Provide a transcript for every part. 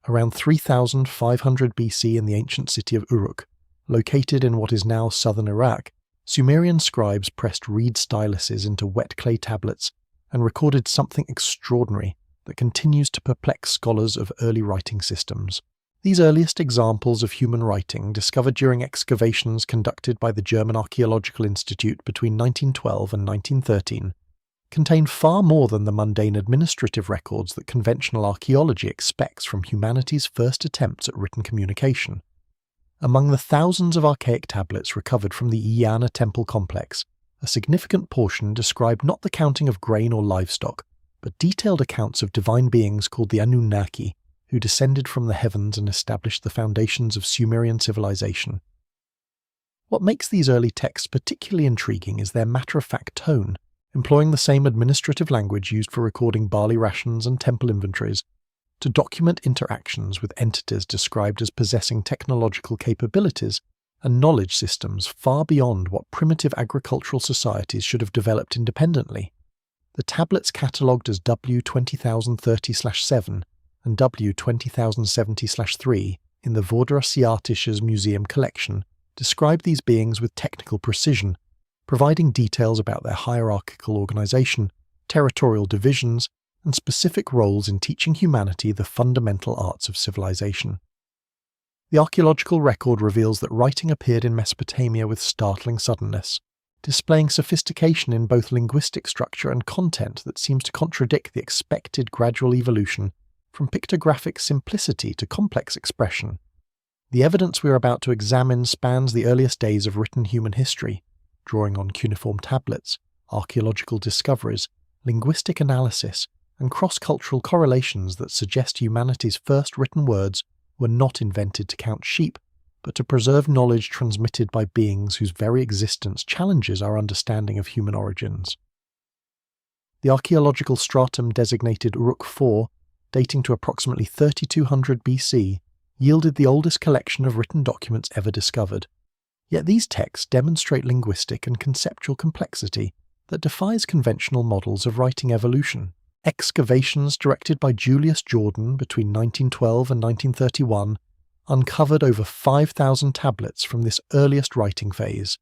around 3500 BC in the ancient city of Uruk, located in what is now southern Iraq, Sumerian scribes pressed reed styluses into wet clay tablets and recorded something extraordinary that continues to perplex scholars of early writing systems. These earliest examples of human writing, discovered during excavations conducted by the German Archaeological Institute between 1912 and 1913, contain far more than the mundane administrative records that conventional archaeology expects from humanity's first attempts at written communication. Among the thousands of archaic tablets recovered from the Eanna temple complex, a significant portion describe not the counting of grain or livestock, but detailed accounts of divine beings called the Anunnaki, who descended from the heavens and established the foundations of Sumerian civilization. What makes these early texts particularly intriguing is their matter-of-fact tone, employing the same administrative language used for recording barley rations and temple inventories, to document interactions with entities described as possessing technological capabilities and knowledge systems far beyond what primitive agricultural societies should have developed independently. The tablets catalogued as W20030/7 and W20070/3 in the Vordrasjatisches Museum collection describe these beings with technical precision, providing details about their hierarchical organization, territorial divisions, and specific roles in teaching humanity the fundamental arts of civilization. The archaeological record reveals that writing appeared in Mesopotamia with startling suddenness, displaying sophistication in both linguistic structure and content that seems to contradict the expected gradual evolution from pictographic simplicity to complex expression. The evidence we are about to examine spans the earliest days of written human history, drawing on cuneiform tablets, archaeological discoveries, linguistic analysis, and cross-cultural correlations that suggest humanity's first written words were not invented to count sheep, but to preserve knowledge transmitted by beings whose very existence challenges our understanding of human origins. The archaeological stratum designated Uruk IV, dating to approximately 3200 BC, yielded the oldest collection of written documents ever discovered. Yet these texts demonstrate linguistic and conceptual complexity that defies conventional models of writing evolution. Excavations directed by Julius Jordan between 1912 and 1931 uncovered over 5,000 tablets from this earliest writing phase,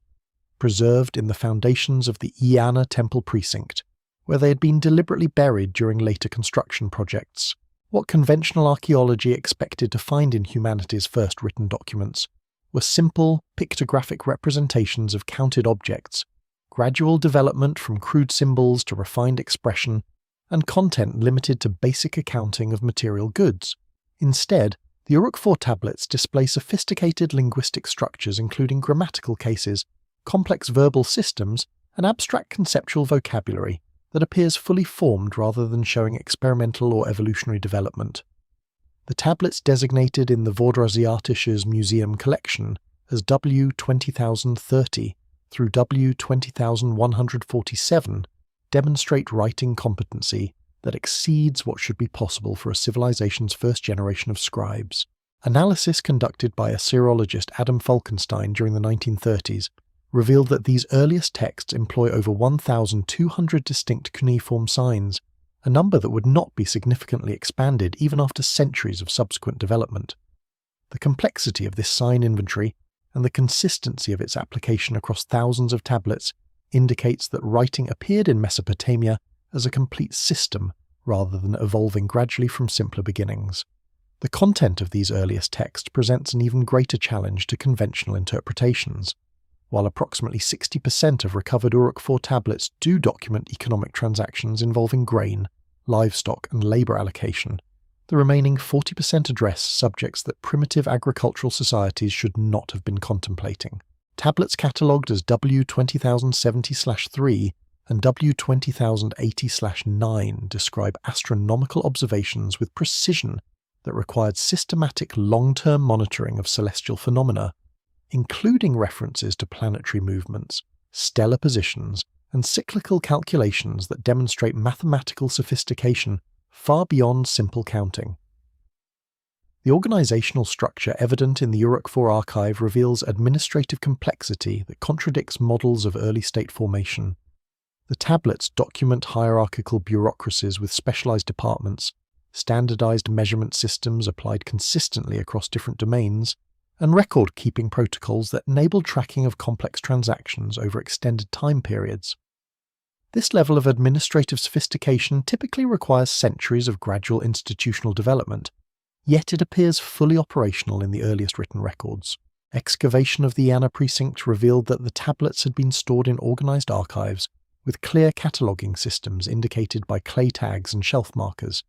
preserved in the foundations of the Eanna temple precinct, where they had been deliberately buried during later construction projects. What conventional archaeology expected to find in humanity's first written documents were simple, pictographic representations of counted objects, gradual development from crude symbols to refined expression, and content limited to basic accounting of material goods. Instead, the Uruk IV tablets display sophisticated linguistic structures including grammatical cases, complex verbal systems, and abstract conceptual vocabulary that appears fully formed rather than showing experimental or evolutionary development. The tablets designated in the Vordrasjatisches Museum collection as W20030 through W20147 demonstrate writing competency that exceeds what should be possible for a civilization's first generation of scribes. Analysis conducted by Assyriologist Adam Falkenstein during the 1930s revealed that these earliest texts employ over 1,200 distinct cuneiform signs, a number that would not be significantly expanded even after centuries of subsequent development. The complexity of this sign inventory and the consistency of its application across thousands of tablets indicates that writing appeared in Mesopotamia as a complete system rather than evolving gradually from simpler beginnings. The content of these earliest texts presents an even greater challenge to conventional interpretations. While approximately 60% of recovered Uruk IV tablets do document economic transactions involving grain, livestock, and labour allocation, the remaining 40% address subjects that primitive agricultural societies should not have been contemplating. Tablets catalogued as W20070/3 and W20080/9 describe astronomical observations with precision that required systematic long-term monitoring of celestial phenomena, including references to planetary movements, stellar positions, and cyclical calculations that demonstrate mathematical sophistication far beyond simple counting. The organizational structure evident in the Uruk IV archive reveals administrative complexity that contradicts models of early state formation. The tablets document hierarchical bureaucracies with specialized departments, standardized measurement systems applied consistently across different domains, and record-keeping protocols that enabled tracking of complex transactions over extended time periods. This level of administrative sophistication typically requires centuries of gradual institutional development, yet it appears fully operational in the earliest written records. Excavation of the Yana precinct revealed that the tablets had been stored in organized archives with clear cataloguing systems indicated by clay tags and shelf markers.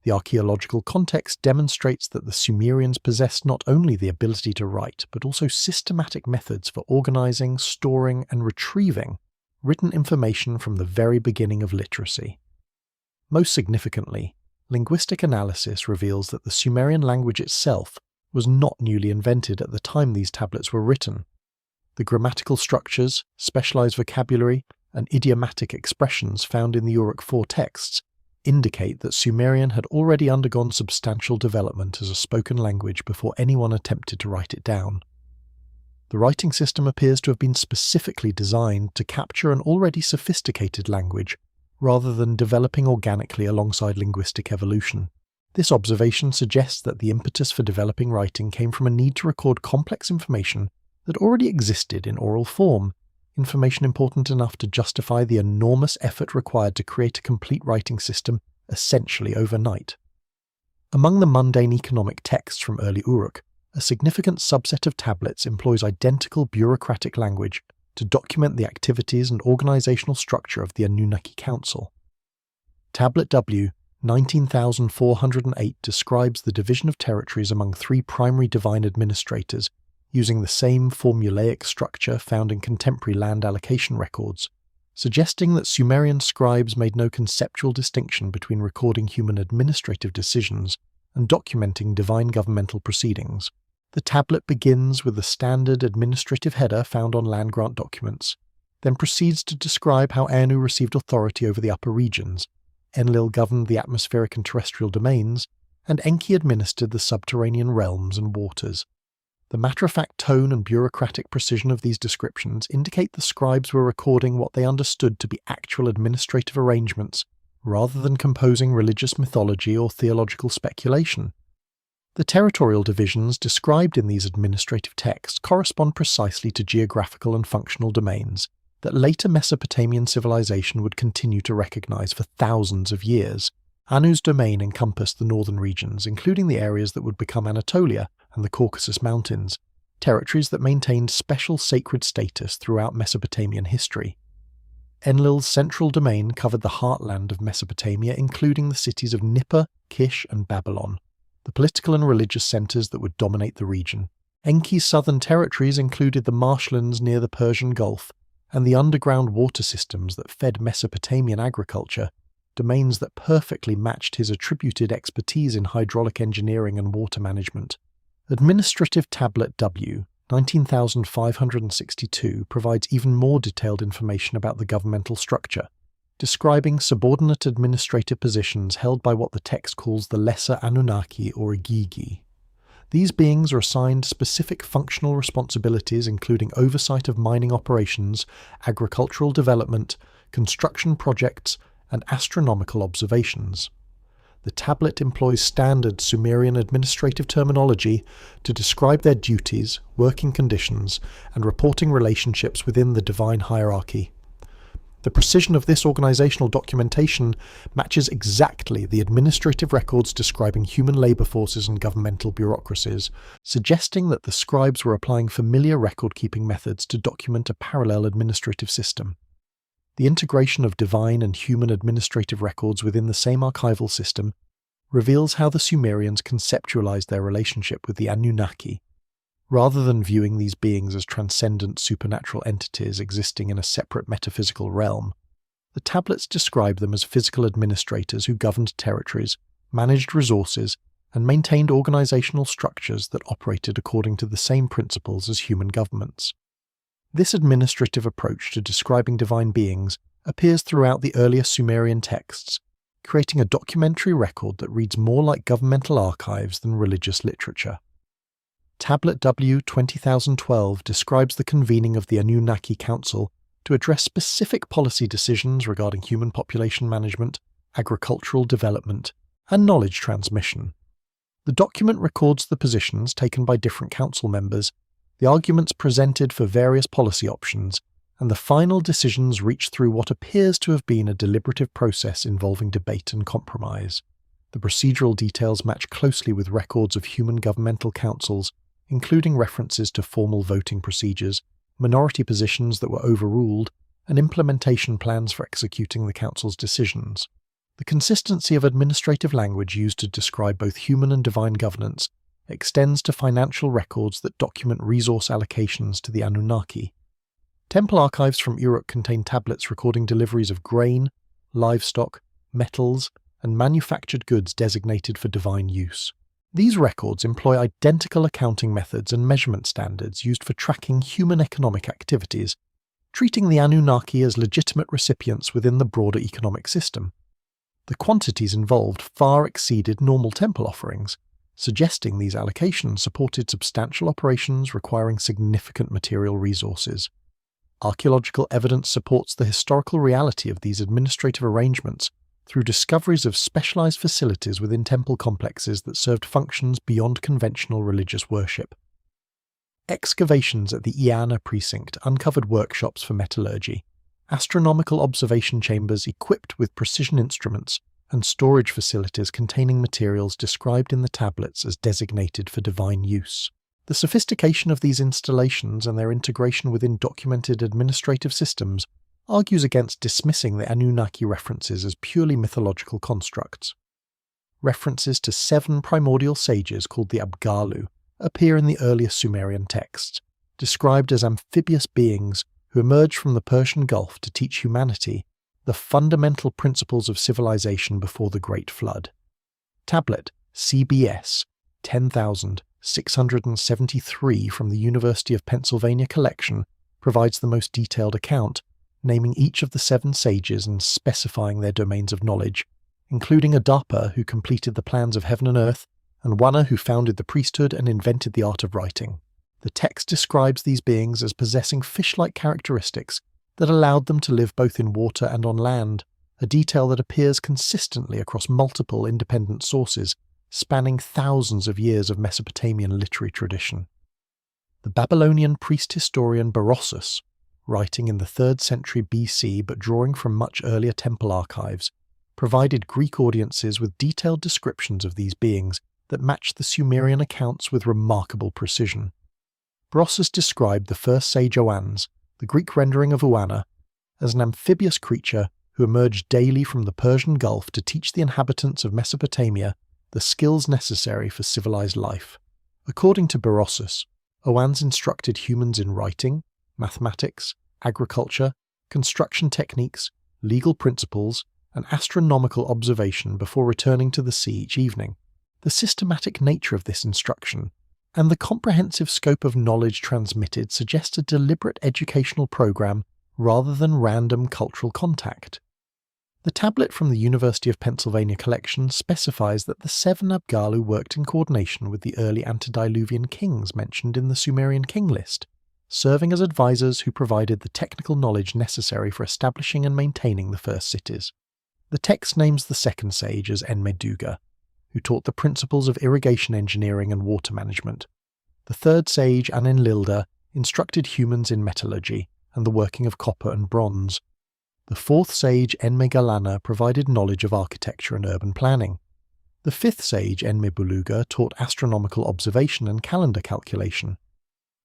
The archaeological context demonstrates that the Sumerians possessed not only the ability to write, but also systematic methods for organizing, storing, and retrieving written information from the very beginning of literacy. Most significantly, linguistic analysis reveals that the Sumerian language itself was not newly invented at the time these tablets were written. The grammatical structures, specialized vocabulary, and idiomatic expressions found in the Uruk IV texts indicate that Sumerian had already undergone substantial development as a spoken language before anyone attempted to write it down. The writing system appears to have been specifically designed to capture an already sophisticated language rather than developing organically alongside linguistic evolution. This observation suggests that the impetus for developing writing came from a need to record complex information that already existed in oral form, information important enough to justify the enormous effort required to create a complete writing system essentially overnight. Among the mundane economic texts from early Uruk, a significant subset of tablets employs identical bureaucratic language to document the activities and organizational structure of the Anunnaki Council. Tablet W 19,408 describes the division of territories among three primary divine administrators using the same formulaic structure found in contemporary land allocation records, suggesting that Sumerian scribes made no conceptual distinction between recording human administrative decisions and documenting divine governmental proceedings. The tablet begins with the standard administrative header found on land grant documents, then proceeds to describe how Anu received authority over the upper regions, Enlil governed the atmospheric and terrestrial domains, and Enki administered the subterranean realms and waters. The matter-of-fact tone and bureaucratic precision of these descriptions indicate the scribes were recording what they understood to be actual administrative arrangements, rather than composing religious mythology or theological speculation. The territorial divisions described in these administrative texts correspond precisely to geographical and functional domains that later Mesopotamian civilization would continue to recognize for thousands of years. Anu's domain encompassed the northern regions, including the areas that would become Anatolia and the Caucasus Mountains, territories that maintained special sacred status throughout Mesopotamian history. Enlil's central domain covered the heartland of Mesopotamia, including the cities of Nippur, Kish, and Babylon, the political and religious centers that would dominate the region. Enki's southern territories included the marshlands near the Persian Gulf and the underground water systems that fed Mesopotamian agriculture, domains that perfectly matched his attributed expertise in hydraulic engineering and water management. Administrative Tablet W 19,562 provides even more detailed information about the governmental structure, describing subordinate administrative positions held by what the text calls the lesser Anunnaki or Igigi. These beings are assigned specific functional responsibilities including oversight of mining operations, agricultural development, construction projects, and astronomical observations. The tablet employs standard Sumerian administrative terminology to describe their duties, working conditions, and reporting relationships within the divine hierarchy. The precision of this organizational documentation matches exactly the administrative records describing human labor forces and governmental bureaucracies, suggesting that the scribes were applying familiar record-keeping methods to document a parallel administrative system. The integration of divine and human administrative records within the same archival system reveals how the Sumerians conceptualized their relationship with the Anunnaki. Rather than viewing these beings as transcendent supernatural entities existing in a separate metaphysical realm, the tablets describe them as physical administrators who governed territories, managed resources, and maintained organizational structures that operated according to the same principles as human governments. This administrative approach to describing divine beings appears throughout the earlier Sumerian texts, creating a documentary record that reads more like governmental archives than religious literature. Tablet W 20,012 describes the convening of the Anunnaki Council to address specific policy decisions regarding human population management, agricultural development, and knowledge transmission. The document records the positions taken by different council members, the arguments presented for various policy options, and the final decisions reached through what appears to have been a deliberative process involving debate and compromise. The procedural details match closely with records of human governmental councils, including references to formal voting procedures, minority positions that were overruled, and implementation plans for executing the council's decisions. The consistency of administrative language used to describe both human and divine governance extends to financial records that document resource allocations to the Anunnaki. Temple archives from Uruk contain tablets recording deliveries of grain, livestock, metals, and manufactured goods designated for divine use. These records employ identical accounting methods and measurement standards used for tracking human economic activities, treating the Anunnaki as legitimate recipients within the broader economic system. The quantities involved far exceeded normal temple offerings, suggesting these allocations supported substantial operations requiring significant material resources. Archaeological evidence supports the historical reality of these administrative arrangements through discoveries of specialized facilities within temple complexes that served functions beyond conventional religious worship. Excavations at the Iana precinct uncovered workshops for metallurgy, astronomical observation chambers equipped with precision instruments, and storage facilities containing materials described in the tablets as designated for divine use. The sophistication of these installations and their integration within documented administrative systems argues against dismissing the Anunnaki references as purely mythological constructs. References to 7 primordial sages called the Abgallu appear in the earliest Sumerian texts, described as amphibious beings who emerged from the Persian Gulf to teach humanity the fundamental principles of civilization before the Great Flood. Tablet CBS 10,673 from the University of Pennsylvania collection provides the most detailed account, naming each of the 7 sages and specifying their domains of knowledge, including Adapa, who completed the plans of heaven and earth, and Wana, who founded the priesthood and invented the art of writing. The text describes these beings as possessing fish-like characteristics that allowed them to live both in water and on land, a detail that appears consistently across multiple independent sources, spanning thousands of years of Mesopotamian literary tradition. The Babylonian priest-historian Berossus, writing in the 3rd century BC but drawing from much earlier temple archives, provided Greek audiences with detailed descriptions of these beings that matched the Sumerian accounts with remarkable precision. Berossus described the first sage Oannes, the Greek rendering of Uana, as an amphibious creature who emerged daily from the Persian Gulf to teach the inhabitants of Mesopotamia the skills necessary for civilized life. According to Berossus, Oannes instructed humans in writing, mathematics, agriculture, construction techniques, legal principles, and astronomical observation before returning to the sea each evening. The systematic nature of this instruction and the comprehensive scope of knowledge transmitted suggest a deliberate educational program rather than random cultural contact. The tablet from the University of Pennsylvania collection specifies that the 7 Abgallu worked in coordination with the early antediluvian kings mentioned in the Sumerian King List, serving as advisors who provided the technical knowledge necessary for establishing and maintaining the first cities. The text names the 2nd sage as Enmeduga, who taught the principles of irrigation engineering and water management. The 3rd sage Anenlilda instructed humans in metallurgy and the working of copper and bronze. The 4th sage Enmegalana provided knowledge of architecture and urban planning. The 5th sage Enmebuluga taught astronomical observation and calendar calculation.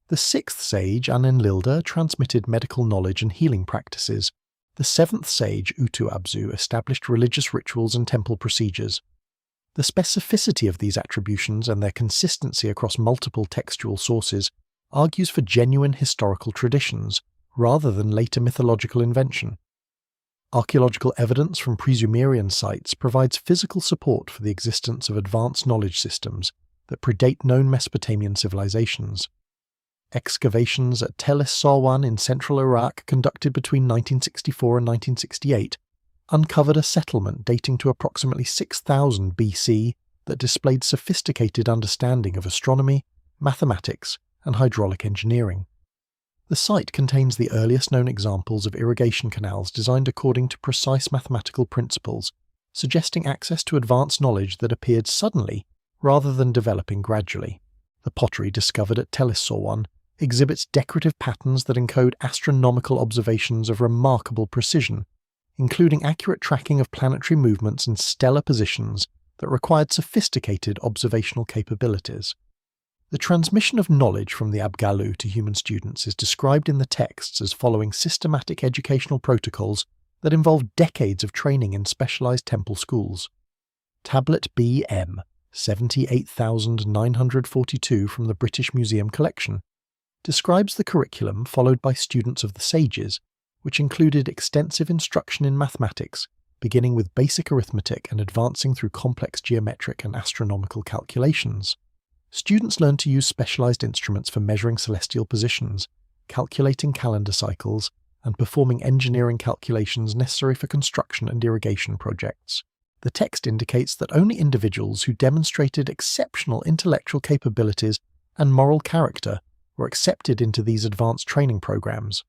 The 6th sage Anenlilda transmitted medical knowledge and healing practices. The 7th sage Utuabzu established religious rituals and temple procedures. The specificity of these attributions and their consistency across multiple textual sources argues for genuine historical traditions, rather than later mythological invention. Archaeological evidence from pre-Sumerian sites provides physical support for the existence of advanced knowledge systems that predate known Mesopotamian civilizations. Excavations at Tel Es-Sarwan in central Iraq, conducted between 1964 and 1968, uncovered a settlement dating to approximately 6000 BC that displayed sophisticated understanding of astronomy, mathematics, and hydraulic engineering. The site contains the earliest known examples of irrigation canals designed according to precise mathematical principles, suggesting access to advanced knowledge that appeared suddenly rather than developing gradually. The pottery discovered at Tellissauwan exhibits decorative patterns that encode astronomical observations of remarkable precision, including accurate tracking of planetary movements and stellar positions that required sophisticated observational capabilities. The transmission of knowledge from the Abgallu to human students is described in the texts as following systematic educational protocols that involve decades of training in specialized temple schools. Tablet B.M. 78,942 from the British Museum collection describes the curriculum followed by students of the sages, which included extensive instruction in mathematics, beginning with basic arithmetic and advancing through complex geometric and astronomical calculations. Students learned to use specialized instruments for measuring celestial positions, calculating calendar cycles, and performing engineering calculations necessary for construction and irrigation projects. The text indicates that only individuals who demonstrated exceptional intellectual capabilities and moral character were accepted into these advanced training programs.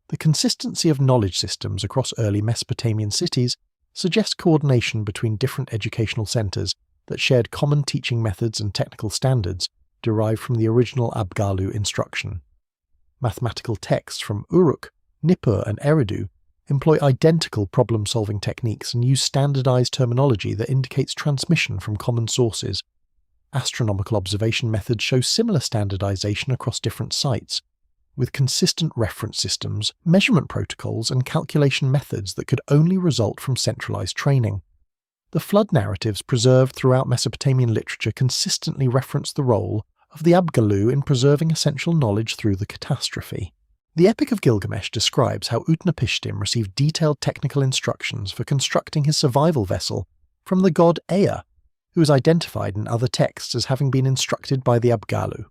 The consistency of knowledge systems across early Mesopotamian cities suggests coordination between different educational centers that shared common teaching methods and technical standards derived from the original Abgallu instruction. Mathematical texts from Uruk, Nippur, and Eridu employ identical problem-solving techniques and use standardized terminology that indicates transmission from common sources. Astronomical observation methods show similar standardization across different sites, with consistent reference systems, measurement protocols, and calculation methods that could only result from centralized training. The flood narratives preserved throughout Mesopotamian literature consistently reference the role of the Abgallu in preserving essential knowledge through the Catastrophe. The Epic of Gilgamesh describes how Utnapishtim received detailed technical instructions for constructing his survival vessel from the god Ea, who is identified in other texts as having been instructed by the Abgallu.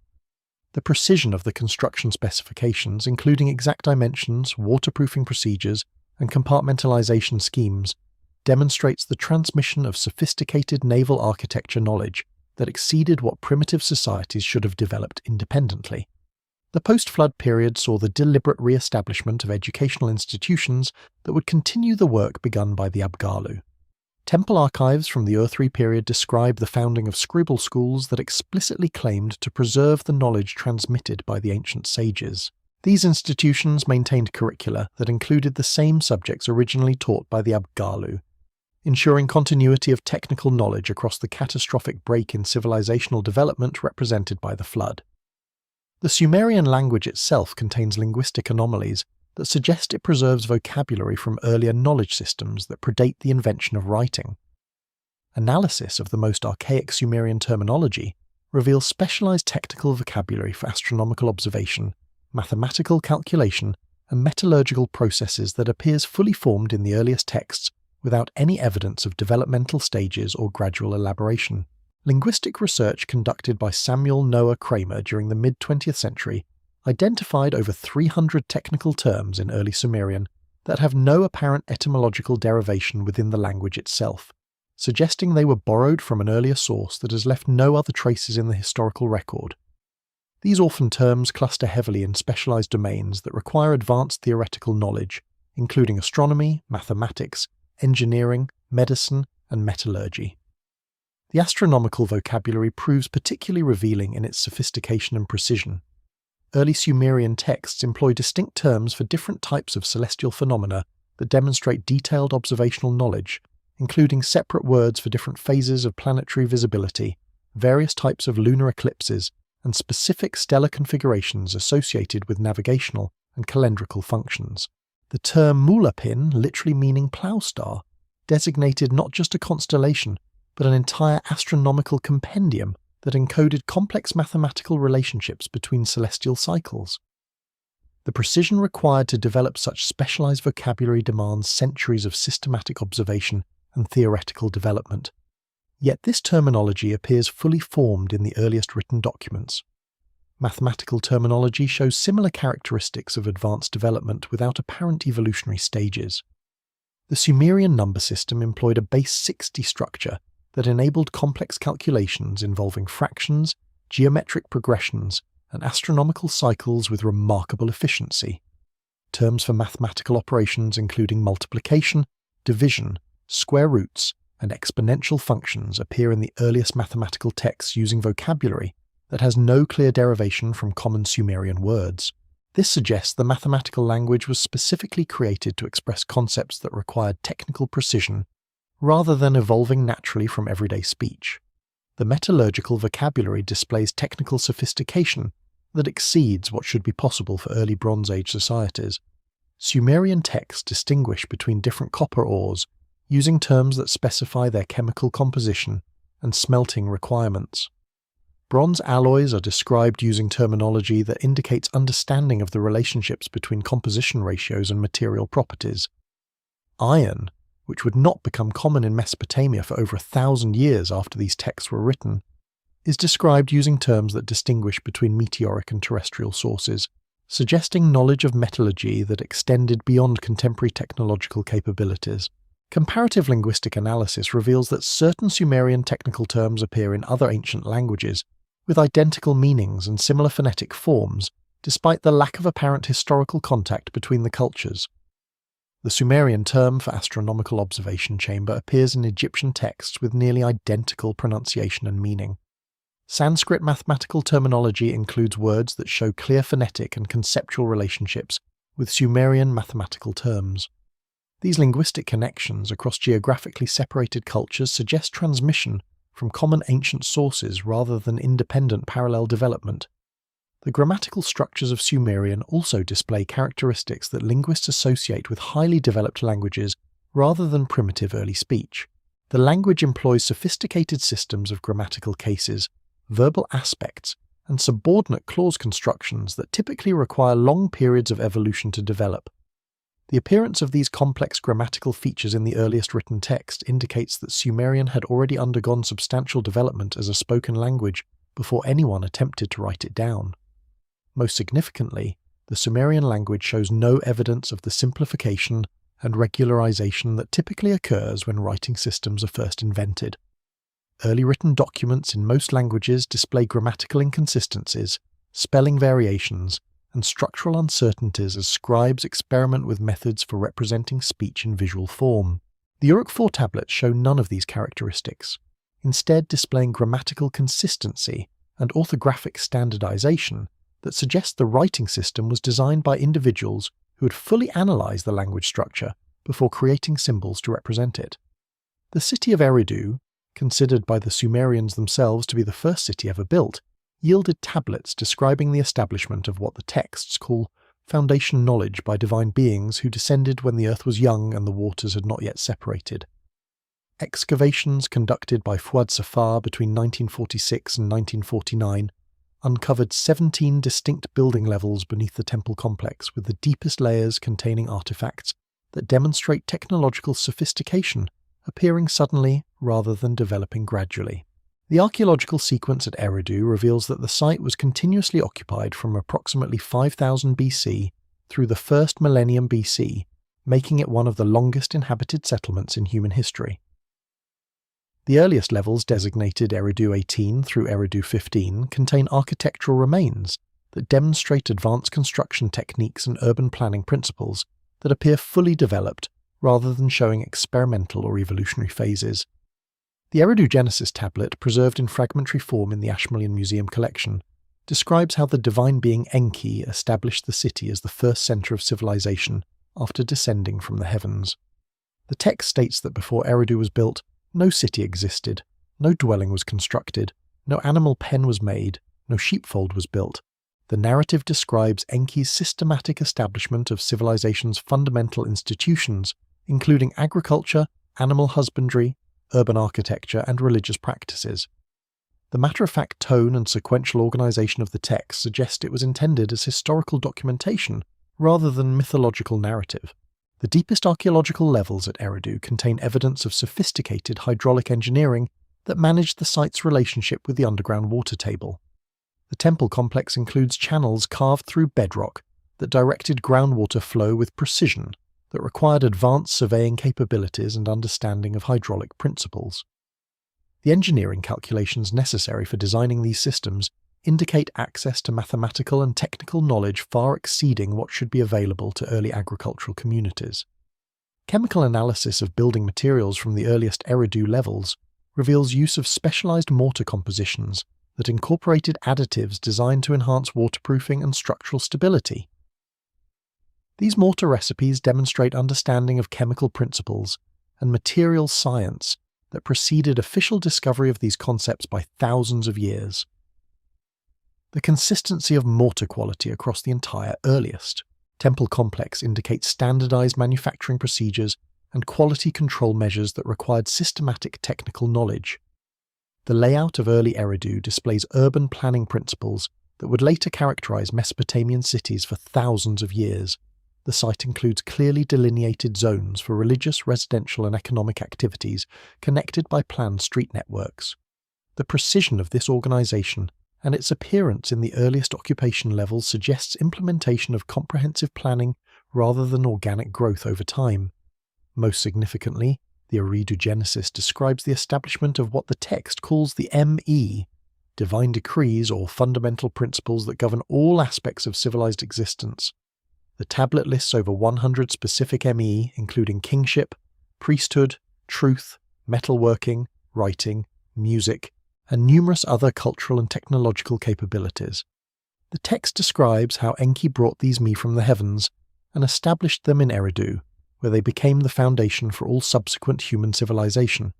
The precision of the construction specifications, including exact dimensions, waterproofing procedures, and compartmentalization schemes, demonstrates the transmission of sophisticated naval architecture knowledge that exceeded what primitive societies should have developed independently. The post-flood period saw the deliberate re-establishment of educational institutions that would continue the work begun by the Abgallu. Temple archives from the Ur-III period describe the founding of scribal schools that explicitly claimed to preserve the knowledge transmitted by the ancient sages. These institutions maintained curricula that included the same subjects originally taught by the Abgallu, ensuring continuity of technical knowledge across the catastrophic break in civilizational development represented by the flood. The Sumerian language itself contains linguistic anomalies that suggest it preserves vocabulary from earlier knowledge systems that predate the invention of writing. Analysis of the most archaic Sumerian terminology reveals specialized technical vocabulary for astronomical observation, mathematical calculation, and metallurgical processes that appears fully formed in the earliest texts without any evidence of developmental stages or gradual elaboration. Linguistic research conducted by Samuel Noah Kramer during the mid-20th century identified over 300 technical terms in early Sumerian that have no apparent etymological derivation within the language itself, suggesting they were borrowed from an earlier source that has left no other traces in the historical record. These orphan terms cluster heavily in specialized domains that require advanced theoretical knowledge, including astronomy, mathematics, engineering, medicine, and metallurgy. The astronomical vocabulary proves particularly revealing in its sophistication and precision. Early Sumerian texts employ distinct terms for different types of celestial phenomena that demonstrate detailed observational knowledge, including separate words for different phases of planetary visibility, various types of lunar eclipses, and specific stellar configurations associated with navigational and calendrical functions. The term mulapin, literally meaning plough star, designated not just a constellation, but an entire astronomical compendium that encoded complex mathematical relationships between celestial cycles. The precision required to develop such specialized vocabulary demands centuries of systematic observation and theoretical development. Yet this terminology appears fully formed in the earliest written documents. Mathematical terminology shows similar characteristics of advanced development without apparent evolutionary stages. The Sumerian number system employed a base 60 structure that enabled complex calculations involving fractions, geometric progressions, and astronomical cycles with remarkable efficiency. Terms for mathematical operations including multiplication, division, square roots, and exponential functions appear in the earliest mathematical texts using vocabulary that has no clear derivation from common Sumerian words. This suggests the mathematical language was specifically created to express concepts that required technical precision rather than evolving naturally from everyday speech. The metallurgical vocabulary displays technical sophistication that exceeds what should be possible for early Bronze Age societies. Sumerian texts distinguish between different copper ores, using terms that specify their chemical composition and smelting requirements. Bronze alloys are described using terminology that indicates understanding of the relationships between composition ratios and material properties. Iron, which would not become common in Mesopotamia for over 1,000 years after these texts were written, is described using terms that distinguish between meteoric and terrestrial sources, suggesting knowledge of metallurgy that extended beyond contemporary technological capabilities. Comparative linguistic analysis reveals that certain Sumerian technical terms appear in other ancient languages, with identical meanings and similar phonetic forms, despite the lack of apparent historical contact between the cultures. The Sumerian term for astronomical observation chamber appears in Egyptian texts with nearly identical pronunciation and meaning. Sanskrit mathematical terminology includes words that show clear phonetic and conceptual relationships with Sumerian mathematical terms. These linguistic connections across geographically separated cultures suggest transmission from common ancient sources rather than independent parallel development. The grammatical structures of Sumerian also display characteristics that linguists associate with highly developed languages rather than primitive early speech. The language employs sophisticated systems of grammatical cases, verbal aspects, and subordinate clause constructions that typically require long periods of evolution to develop. The appearance of these complex grammatical features in the earliest written text indicates that Sumerian had already undergone substantial development as a spoken language before anyone attempted to write it down. Most significantly, the Sumerian language shows no evidence of the simplification and regularization that typically occurs when writing systems are first invented. Early written documents in most languages display grammatical inconsistencies, spelling variations, and structural uncertainties as scribes experiment with methods for representing speech in visual form. The Uruk IV tablets show none of these characteristics, instead displaying grammatical consistency and orthographic standardization that suggest the writing system was designed by individuals who had fully analyzed the language structure before creating symbols to represent it. The city of Eridu, considered by the Sumerians themselves to be the first city ever built, yielded tablets describing the establishment of what the texts call foundation knowledge by divine beings who descended when the earth was young and the waters had not yet separated. Excavations conducted by Fuad Safar between 1946 and 1949 uncovered 17 distinct building levels beneath the temple complex, with the deepest layers containing artifacts that demonstrate technological sophistication appearing suddenly rather than developing gradually. The archaeological sequence at Eridu reveals that the site was continuously occupied from approximately 5000 BC through the first millennium BC, making it one of the longest inhabited settlements in human history. The earliest levels, designated Eridu 18 through Eridu 15, contain architectural remains that demonstrate advanced construction techniques and urban planning principles that appear fully developed rather than showing experimental or evolutionary phases. The Eridu Genesis tablet, preserved in fragmentary form in the Ashmolean Museum collection, describes how the divine being Enki established the city as the first centre of civilization after descending from the heavens. The text states that before Eridu was built, no city existed, no dwelling was constructed, no animal pen was made, no sheepfold was built. The narrative describes Enki's systematic establishment of civilization's fundamental institutions, including agriculture, animal husbandry, urban architecture, and religious practices. The matter-of-fact tone and sequential organization of the text suggest it was intended as historical documentation rather than mythological narrative. The deepest archaeological levels at Eridu contain evidence of sophisticated hydraulic engineering that managed the site's relationship with the underground water table. The temple complex includes channels carved through bedrock that directed groundwater flow with precision, that required advanced surveying capabilities and understanding of hydraulic principles. The engineering calculations necessary for designing these systems indicate access to mathematical and technical knowledge far exceeding what should be available to early agricultural communities. Chemical analysis of building materials from the earliest Eridu levels reveals use of specialized mortar compositions that incorporated additives designed to enhance waterproofing and structural stability. These mortar recipes demonstrate understanding of chemical principles and material science that preceded official discovery of these concepts by thousands of years. The consistency of mortar quality across the entire earliest temple complex indicates standardized manufacturing procedures and quality control measures that required systematic technical knowledge. The layout of early Eridu displays urban planning principles that would later characterize Mesopotamian cities for thousands of years. The site includes clearly delineated zones for religious, residential, and economic activities connected by planned street networks. The precision of this organization and its appearance in the earliest occupation levels suggests implementation of comprehensive planning rather than organic growth over time. Most significantly, the Eridu Genesis describes the establishment of what the text calls the ME, divine decrees or fundamental principles that govern all aspects of civilized existence. The tablet lists over 100 specific ME, including kingship, priesthood, truth, metalworking, writing, music, and numerous other cultural and technological capabilities. The text describes how Enki brought these me from the heavens and established them in Eridu, where they became the foundation for all subsequent human civilization.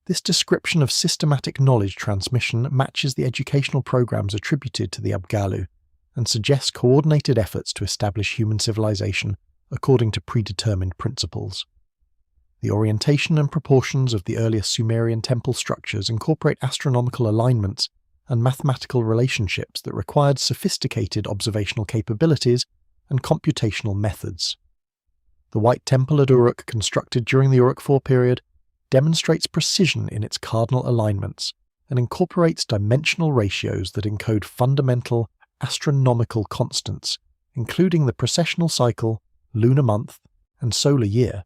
This description of systematic knowledge transmission matches the educational programs attributed to the Abgallu and suggests coordinated efforts to establish human civilization according to predetermined principles. The orientation and proportions of the earliest Sumerian temple structures incorporate astronomical alignments and mathematical relationships that required sophisticated observational capabilities and computational methods. The White Temple at Uruk, constructed during the Uruk IV period, demonstrates precision in its cardinal alignments and incorporates dimensional ratios that encode fundamental astronomical constants, including the precessional cycle, lunar month, and solar year.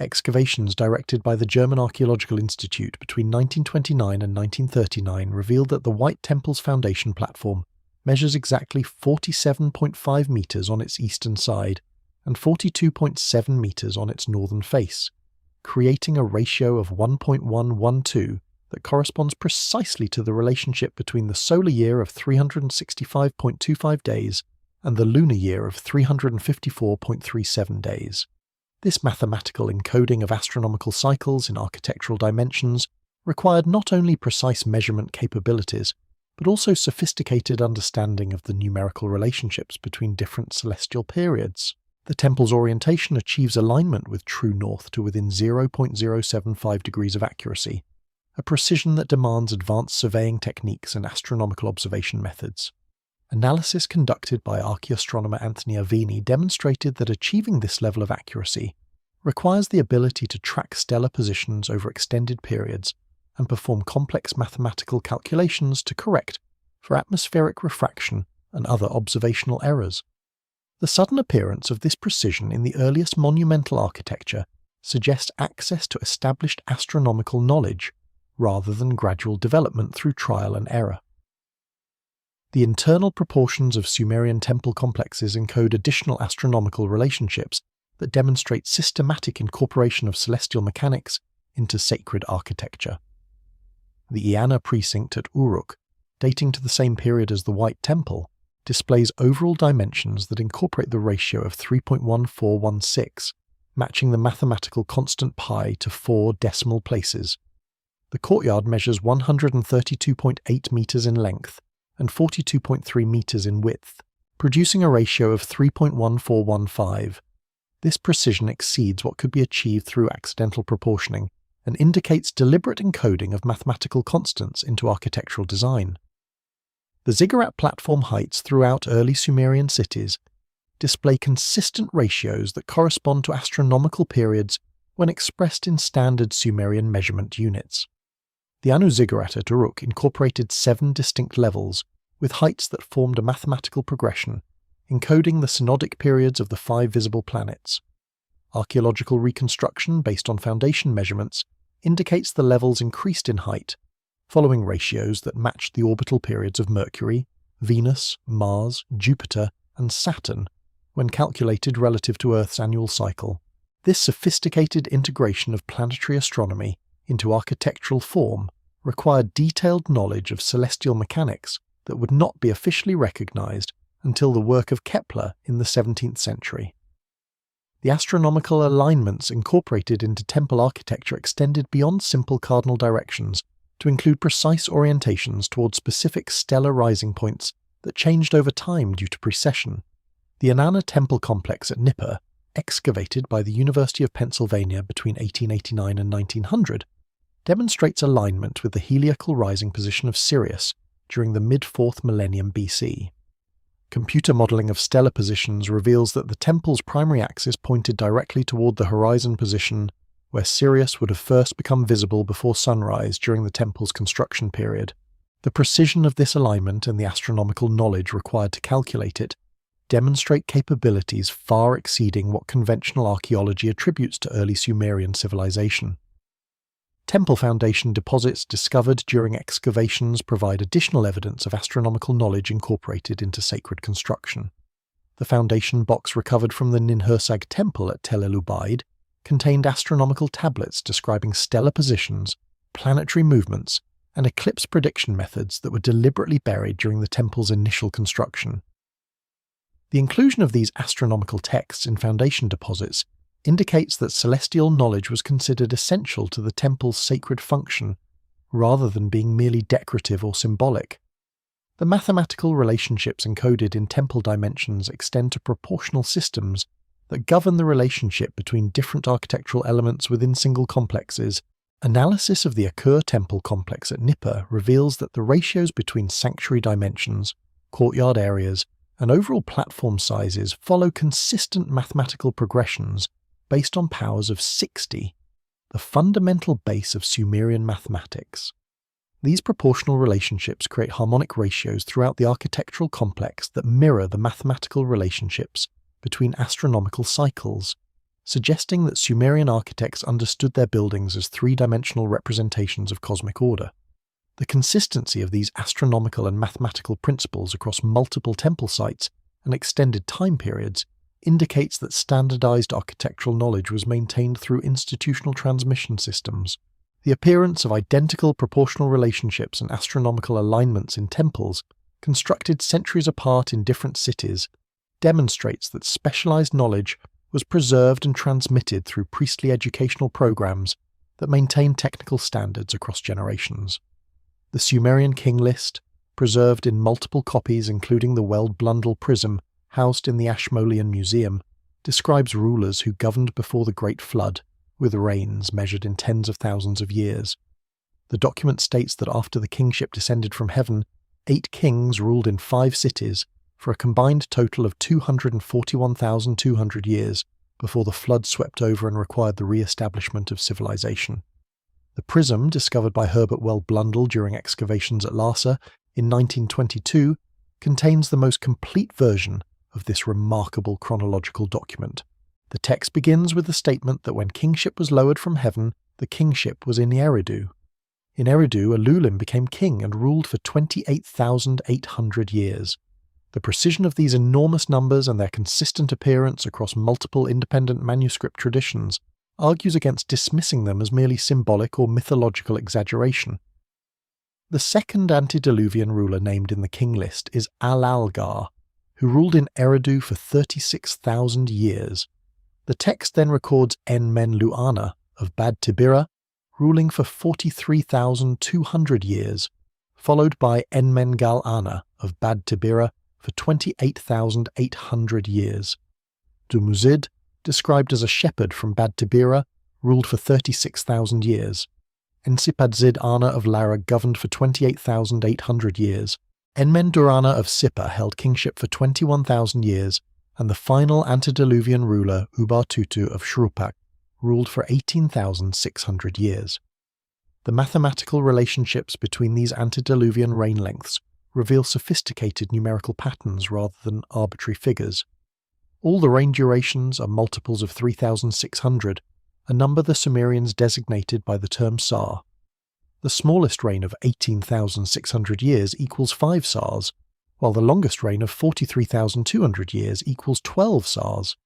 Excavations directed by the German Archaeological Institute between 1929 and 1939 revealed that the White Temple's foundation platform measures exactly 47.5 meters on its eastern side and 42.7 meters on its northern face, creating a ratio of 1.112 that corresponds precisely to the relationship between the solar year of 365.25 days and the lunar year of 354.37 days. This mathematical encoding of astronomical cycles in architectural dimensions required not only precise measurement capabilities, but also sophisticated understanding of the numerical relationships between different celestial periods. The temple's orientation achieves alignment with true north to within 0.075 degrees of accuracy, a precision that demands advanced surveying techniques and astronomical observation methods. Analysis conducted by archaeoastronomer Anthony Avini demonstrated that achieving this level of accuracy requires the ability to track stellar positions over extended periods and perform complex mathematical calculations to correct for atmospheric refraction and other observational errors. The sudden appearance of this precision in the earliest monumental architecture suggests access to established astronomical knowledge rather than gradual development through trial and error. The internal proportions of Sumerian temple complexes encode additional astronomical relationships that demonstrate systematic incorporation of celestial mechanics into sacred architecture. The Iana precinct at Uruk, dating to the same period as the White Temple, displays overall dimensions that incorporate the ratio of 3.1416, matching the mathematical constant pi to 4 decimal places. The courtyard measures 132.8 meters in length and 42.3 meters in width, producing a ratio of 3.1415. This precision exceeds what could be achieved through accidental proportioning and indicates deliberate encoding of mathematical constants into architectural design. The ziggurat platform heights throughout early Sumerian cities display consistent ratios that correspond to astronomical periods when expressed in standard Sumerian measurement units. The Anu ziggurat at Uruk incorporated 7 distinct levels, with heights that formed a mathematical progression, encoding the synodic periods of the 5 visible planets. Archaeological reconstruction based on foundation measurements indicates the levels increased in height, following ratios that matched the orbital periods of Mercury, Venus, Mars, Jupiter, and Saturn when calculated relative to Earth's annual cycle. This sophisticated integration of planetary astronomy into architectural form required detailed knowledge of celestial mechanics that would not be officially recognized until the work of Kepler in the 17th century. The astronomical alignments incorporated into temple architecture extended beyond simple cardinal directions to include precise orientations towards specific stellar rising points that changed over time due to precession. The Inanna Temple complex at Nippur, excavated by the University of Pennsylvania between 1889 and 1900, demonstrates alignment with the heliacal rising position of Sirius during the mid-4th millennium BC. Computer modelling of stellar positions reveals that the temple's primary axis pointed directly toward the horizon position where Sirius would have first become visible before sunrise during the temple's construction period. The precision of this alignment and the astronomical knowledge required to calculate it demonstrate capabilities far exceeding what conventional archaeology attributes to early Sumerian civilization. Temple foundation deposits discovered during excavations provide additional evidence of astronomical knowledge incorporated into sacred construction. The foundation box recovered from the Ninhursag Temple at Tel el-Ubaid contained astronomical tablets describing stellar positions, planetary movements, and eclipse prediction methods that were deliberately buried during the temple's initial construction. The inclusion of these astronomical texts in foundation deposits indicates that celestial knowledge was considered essential to the temple's sacred function, rather than being merely decorative or symbolic. The mathematical relationships encoded in temple dimensions extend to proportional systems that govern the relationship between different architectural elements within single complexes. Analysis of the Akur temple complex at Nippur reveals that the ratios between sanctuary dimensions, courtyard areas, and overall platform sizes follow consistent mathematical progressions based on powers of 60, the fundamental base of Sumerian mathematics. These proportional relationships create harmonic ratios throughout the architectural complex that mirror the mathematical relationships between astronomical cycles, suggesting that Sumerian architects understood their buildings as three-dimensional representations of cosmic order. The consistency of these astronomical and mathematical principles across multiple temple sites and extended time periods indicates that standardized architectural knowledge was maintained through institutional transmission systems. The appearance of identical proportional relationships and astronomical alignments in temples, constructed centuries apart in different cities, demonstrates that specialized knowledge was preserved and transmitted through priestly educational programs that maintain technical standards across generations. The Sumerian King List, preserved in multiple copies including the Weld-Blundell prism housed in the Ashmolean Museum, describes rulers who governed before the Great Flood, with reigns measured in tens of thousands of years. The document states that after the kingship descended from heaven, 8 kings ruled in 5 cities for a combined total of 241,200 years before the flood swept over and required the re-establishment of civilization. The prism, discovered by Herbert Weld-Blundell during excavations at Lhasa in 1922, contains the most complete version of this remarkable chronological document. The text begins with the statement that when kingship was lowered from heaven, the kingship was in Eridu. In Eridu, Alulim became king and ruled for 28,800 years. The precision of these enormous numbers and their consistent appearance across multiple independent manuscript traditions argues against dismissing them as merely symbolic or mythological exaggeration. The second antediluvian ruler named in the king list is Al-Algar, who ruled in Eridu for 36,000 years. The text then records Enmen-Luana of Bad Tibira, ruling for 43,200 years, followed by Enmen-Gal-Ana of Bad Tibira for 28,800 years. Dumuzid, described as a shepherd from Bad Tibira, ruled for 36,000 years. Ensipadzid-Ana of Lara governed for 28,800 years. Enmen-Durana of Sippar held kingship for 21,000 years, and the final antediluvian ruler, Ubar-Tutu of Shrupak, ruled for 18,600 years. The mathematical relationships between these antediluvian reign lengths reveal sophisticated numerical patterns rather than arbitrary figures. All the reign durations are multiples of 3,600, a number the Sumerians designated by the term Sar. The smallest reign of 18,600 years equals 5 Sars, while the longest reign of 43,200 years equals 12 Sars.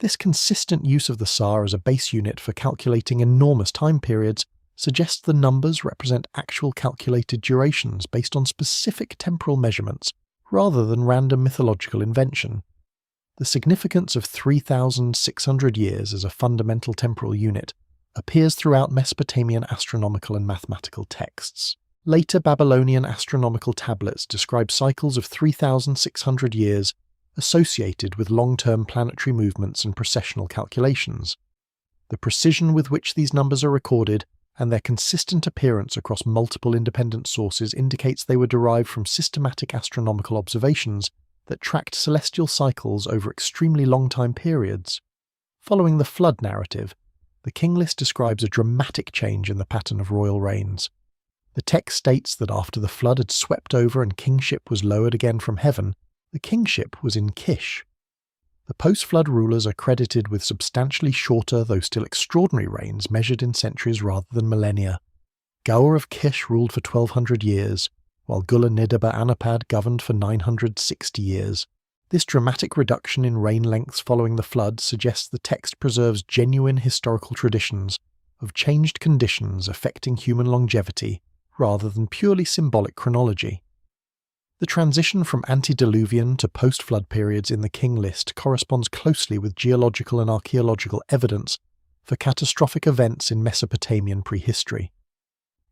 This consistent use of the SAR as a base unit for calculating enormous time periods suggests the numbers represent actual calculated durations based on specific temporal measurements rather than random mythological invention. The significance of 3,600 years as a fundamental temporal unit appears throughout Mesopotamian astronomical and mathematical texts. Later Babylonian astronomical tablets describe cycles of 3,600 years associated with long-term planetary movements and precessional calculations. The precision with which these numbers are recorded and their consistent appearance across multiple independent sources indicates they were derived from systematic astronomical observations that tracked celestial cycles over extremely long time periods. Following the flood narrative, the King List describes a dramatic change in the pattern of royal reigns. The text states that after the flood had swept over and kingship was lowered again from heaven, the kingship was in Kish. The post-flood rulers are credited with substantially shorter, though still extraordinary reigns measured in centuries rather than millennia. Gaur of Kish ruled for 1,200 years, while Gula-Nidaba-Anapad governed for 960 years. This dramatic reduction in reign lengths following the flood suggests the text preserves genuine historical traditions of changed conditions affecting human longevity rather than purely symbolic chronology. The transition from antediluvian to post-flood periods in the King List corresponds closely with geological and archaeological evidence for catastrophic events in Mesopotamian prehistory.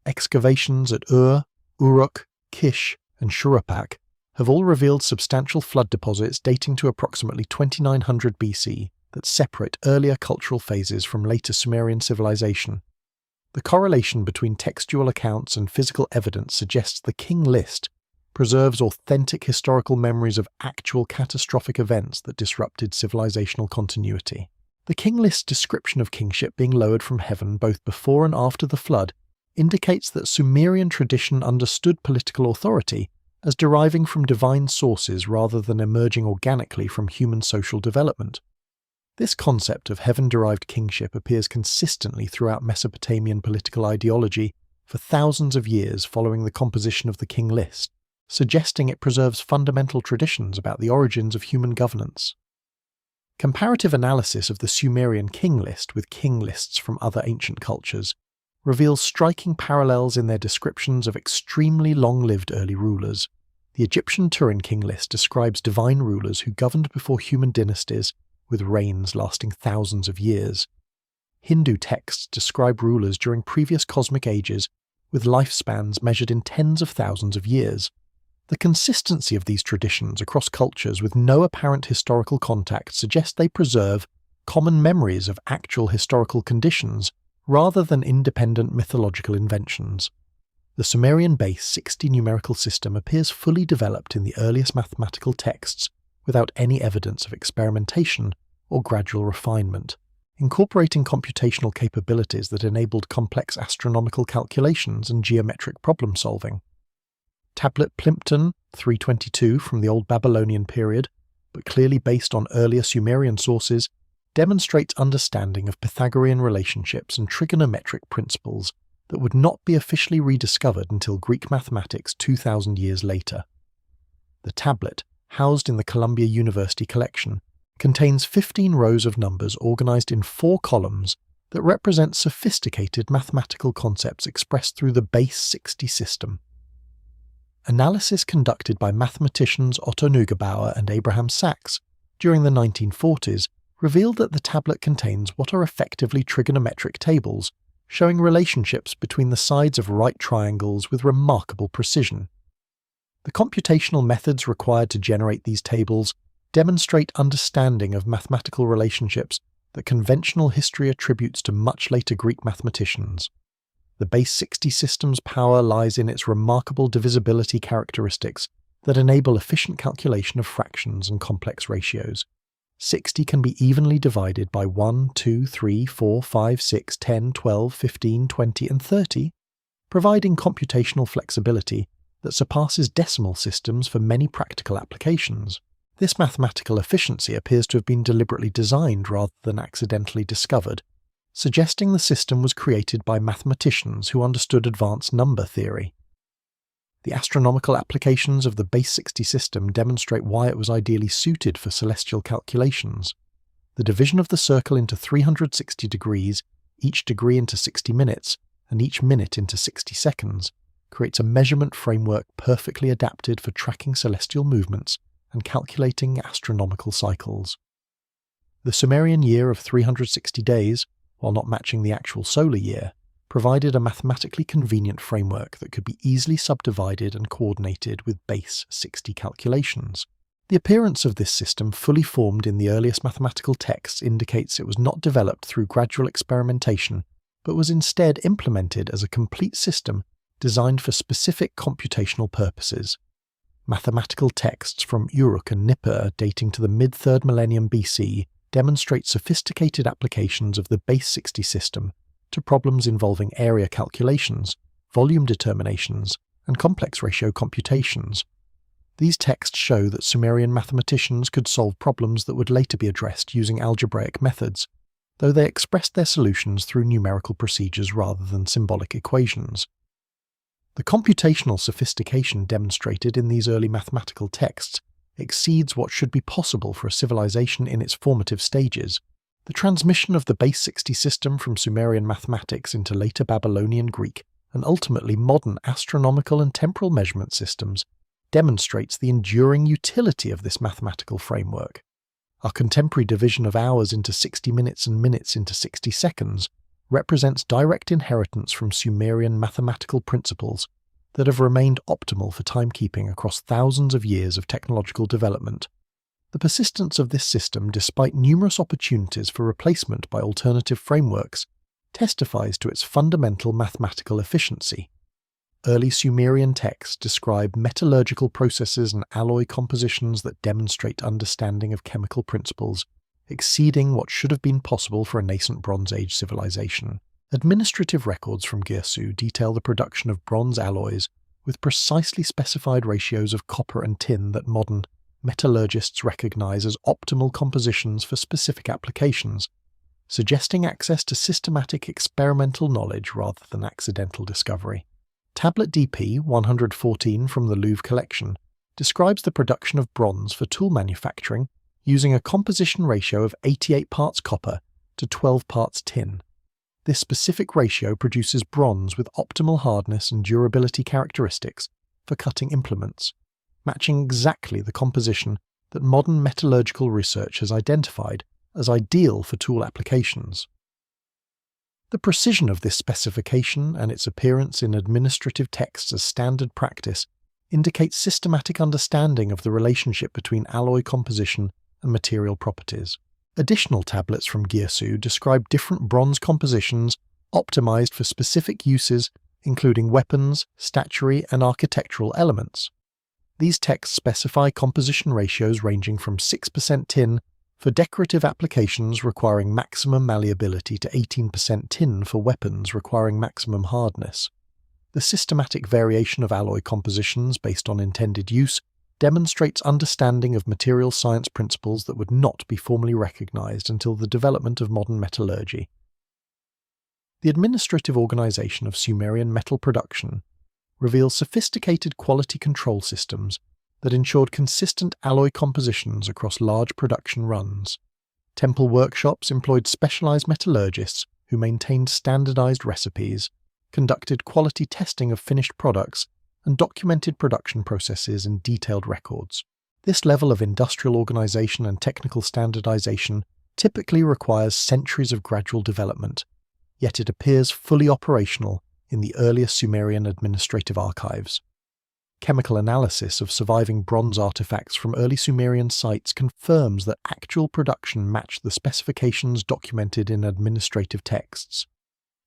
Excavations at Uruk, Kish, and Shuruppak have all revealed substantial flood deposits dating to approximately 2900 BC that separate earlier cultural phases from later Sumerian civilization. The correlation between textual accounts and physical evidence suggests the King List preserves authentic historical memories of actual catastrophic events that disrupted civilizational continuity. The King List's description of kingship being lowered from heaven both before and after the flood indicates that Sumerian tradition understood political authority as deriving from divine sources rather than emerging organically from human social development. This concept of heaven-derived kingship appears consistently throughout Mesopotamian political ideology for thousands of years following the composition of the King List, suggesting it preserves fundamental traditions about the origins of human governance. Comparative analysis of the Sumerian King List with king lists from other ancient cultures reveals striking parallels in their descriptions of extremely long-lived early rulers. The Egyptian Turin King List describes divine rulers who governed before human dynasties with reigns lasting thousands of years. Hindu texts describe rulers during previous cosmic ages with lifespans measured in tens of thousands of years. The consistency of these traditions across cultures with no apparent historical contact suggests they preserve common memories of actual historical conditions rather than independent mythological inventions. The Sumerian base 60 numerical system appears fully developed in the earliest mathematical texts without any evidence of experimentation or gradual refinement, incorporating computational capabilities that enabled complex astronomical calculations and geometric problem-solving. Tablet Plimpton, 322 from the Old Babylonian period, but clearly based on earlier Sumerian sources, demonstrates understanding of Pythagorean relationships and trigonometric principles that would not be officially rediscovered until Greek mathematics 2,000 years later. The tablet, housed in the Columbia University collection, contains 15 rows of numbers organized in 4 columns that represent sophisticated mathematical concepts expressed through the base 60 system. Analysis conducted by mathematicians Otto Neugebauer and Abraham Sachs during the 1940s revealed that the tablet contains what are effectively trigonometric tables, showing relationships between the sides of right triangles with remarkable precision. The computational methods required to generate these tables demonstrate understanding of mathematical relationships that conventional history attributes to much later Greek mathematicians. The base 60 system's power lies in its remarkable divisibility characteristics that enable efficient calculation of fractions and complex ratios. 60 can be evenly divided by 1, 2, 3, 4, 5, 6, 10, 12, 15, 20, and 30, providing computational flexibility that surpasses decimal systems for many practical applications. This mathematical efficiency appears to have been deliberately designed rather than accidentally discovered, suggesting the system was created by mathematicians who understood advanced number theory. The astronomical applications of the base 60 system demonstrate why it was ideally suited for celestial calculations. The division of the circle into 360 degrees, each degree into 60 minutes, and each minute into 60 seconds, creates a measurement framework perfectly adapted for tracking celestial movements and calculating astronomical cycles. The Sumerian year of 360 days, while not matching the actual solar year, provided a mathematically convenient framework that could be easily subdivided and coordinated with base 60 calculations. The appearance of this system fully formed in the earliest mathematical texts indicates it was not developed through gradual experimentation, but was instead implemented as a complete system designed for specific computational purposes. Mathematical texts from Uruk and Nippur dating to the mid-3rd millennium BC demonstrate sophisticated applications of the base 60 system to problems involving area calculations, volume determinations, and complex ratio computations. These texts show that Sumerian mathematicians could solve problems that would later be addressed using algebraic methods, though they expressed their solutions through numerical procedures rather than symbolic equations. The computational sophistication demonstrated in these early mathematical texts exceeds what should be possible for a civilization in its formative stages. The transmission of the base 60 system from Sumerian mathematics into later Babylonian Greek and ultimately modern astronomical and temporal measurement systems demonstrates the enduring utility of this mathematical framework. Our contemporary division of hours into 60 minutes and minutes into 60 seconds represents direct inheritance from Sumerian mathematical principles that have remained optimal for timekeeping across thousands of years of technological development. The persistence of this system, despite numerous opportunities for replacement by alternative frameworks, testifies to its fundamental mathematical efficiency. Early Sumerian texts describe metallurgical processes and alloy compositions that demonstrate understanding of chemical principles, exceeding what should have been possible for a nascent Bronze Age civilization. Administrative records from Girsu detail the production of bronze alloys with precisely specified ratios of copper and tin that modern metallurgists recognize as optimal compositions for specific applications, suggesting access to systematic experimental knowledge rather than accidental discovery. Tablet DP 114 from the Louvre collection describes the production of bronze for tool manufacturing using a composition ratio of 88 parts copper to 12 parts tin. This specific ratio produces bronze with optimal hardness and durability characteristics for cutting implements, matching exactly the composition that modern metallurgical research has identified as ideal for tool applications. The precision of this specification and its appearance in administrative texts as standard practice indicates systematic understanding of the relationship between alloy composition and material properties. Additional tablets from Girsu describe different bronze compositions optimized for specific uses, including weapons, statuary, and architectural elements. These texts specify composition ratios ranging from 6% tin for decorative applications requiring maximum malleability to 18% tin for weapons requiring maximum hardness. The systematic variation of alloy compositions based on intended use demonstrates understanding of material science principles that would not be formally recognized until the development of modern metallurgy. The administrative organization of Sumerian metal production reveals sophisticated quality control systems that ensured consistent alloy compositions across large production runs. Temple workshops employed specialized metallurgists who maintained standardized recipes, conducted quality testing of finished products, and documented production processes in detailed records. This level of industrial organization and technical standardization typically requires centuries of gradual development, yet it appears fully operational in the earliest Sumerian administrative archives. Chemical analysis of surviving bronze artifacts from early Sumerian sites confirms that actual production matched the specifications documented in administrative texts.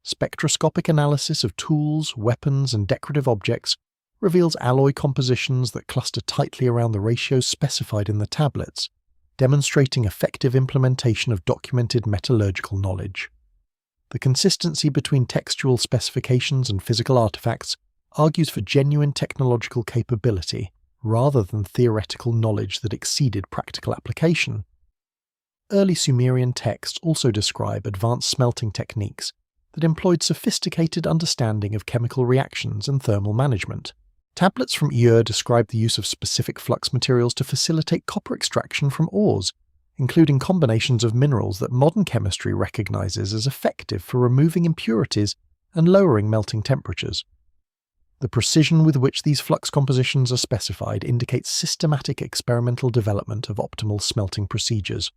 Spectroscopic analysis of tools, weapons, and decorative objects reveals alloy compositions that cluster tightly around the ratios specified in the tablets, demonstrating effective implementation of documented metallurgical knowledge. The consistency between textual specifications and physical artifacts argues for genuine technological capability rather than theoretical knowledge that exceeded practical application. Early Sumerian texts also describe advanced smelting techniques that employed sophisticated understanding of chemical reactions and thermal management. Tablets from Ur describe the use of specific flux materials to facilitate copper extraction from ores, including combinations of minerals that modern chemistry recognizes as effective for removing impurities and lowering melting temperatures. The precision with which these flux compositions are specified indicates systematic experimental development of optimal smelting procedures.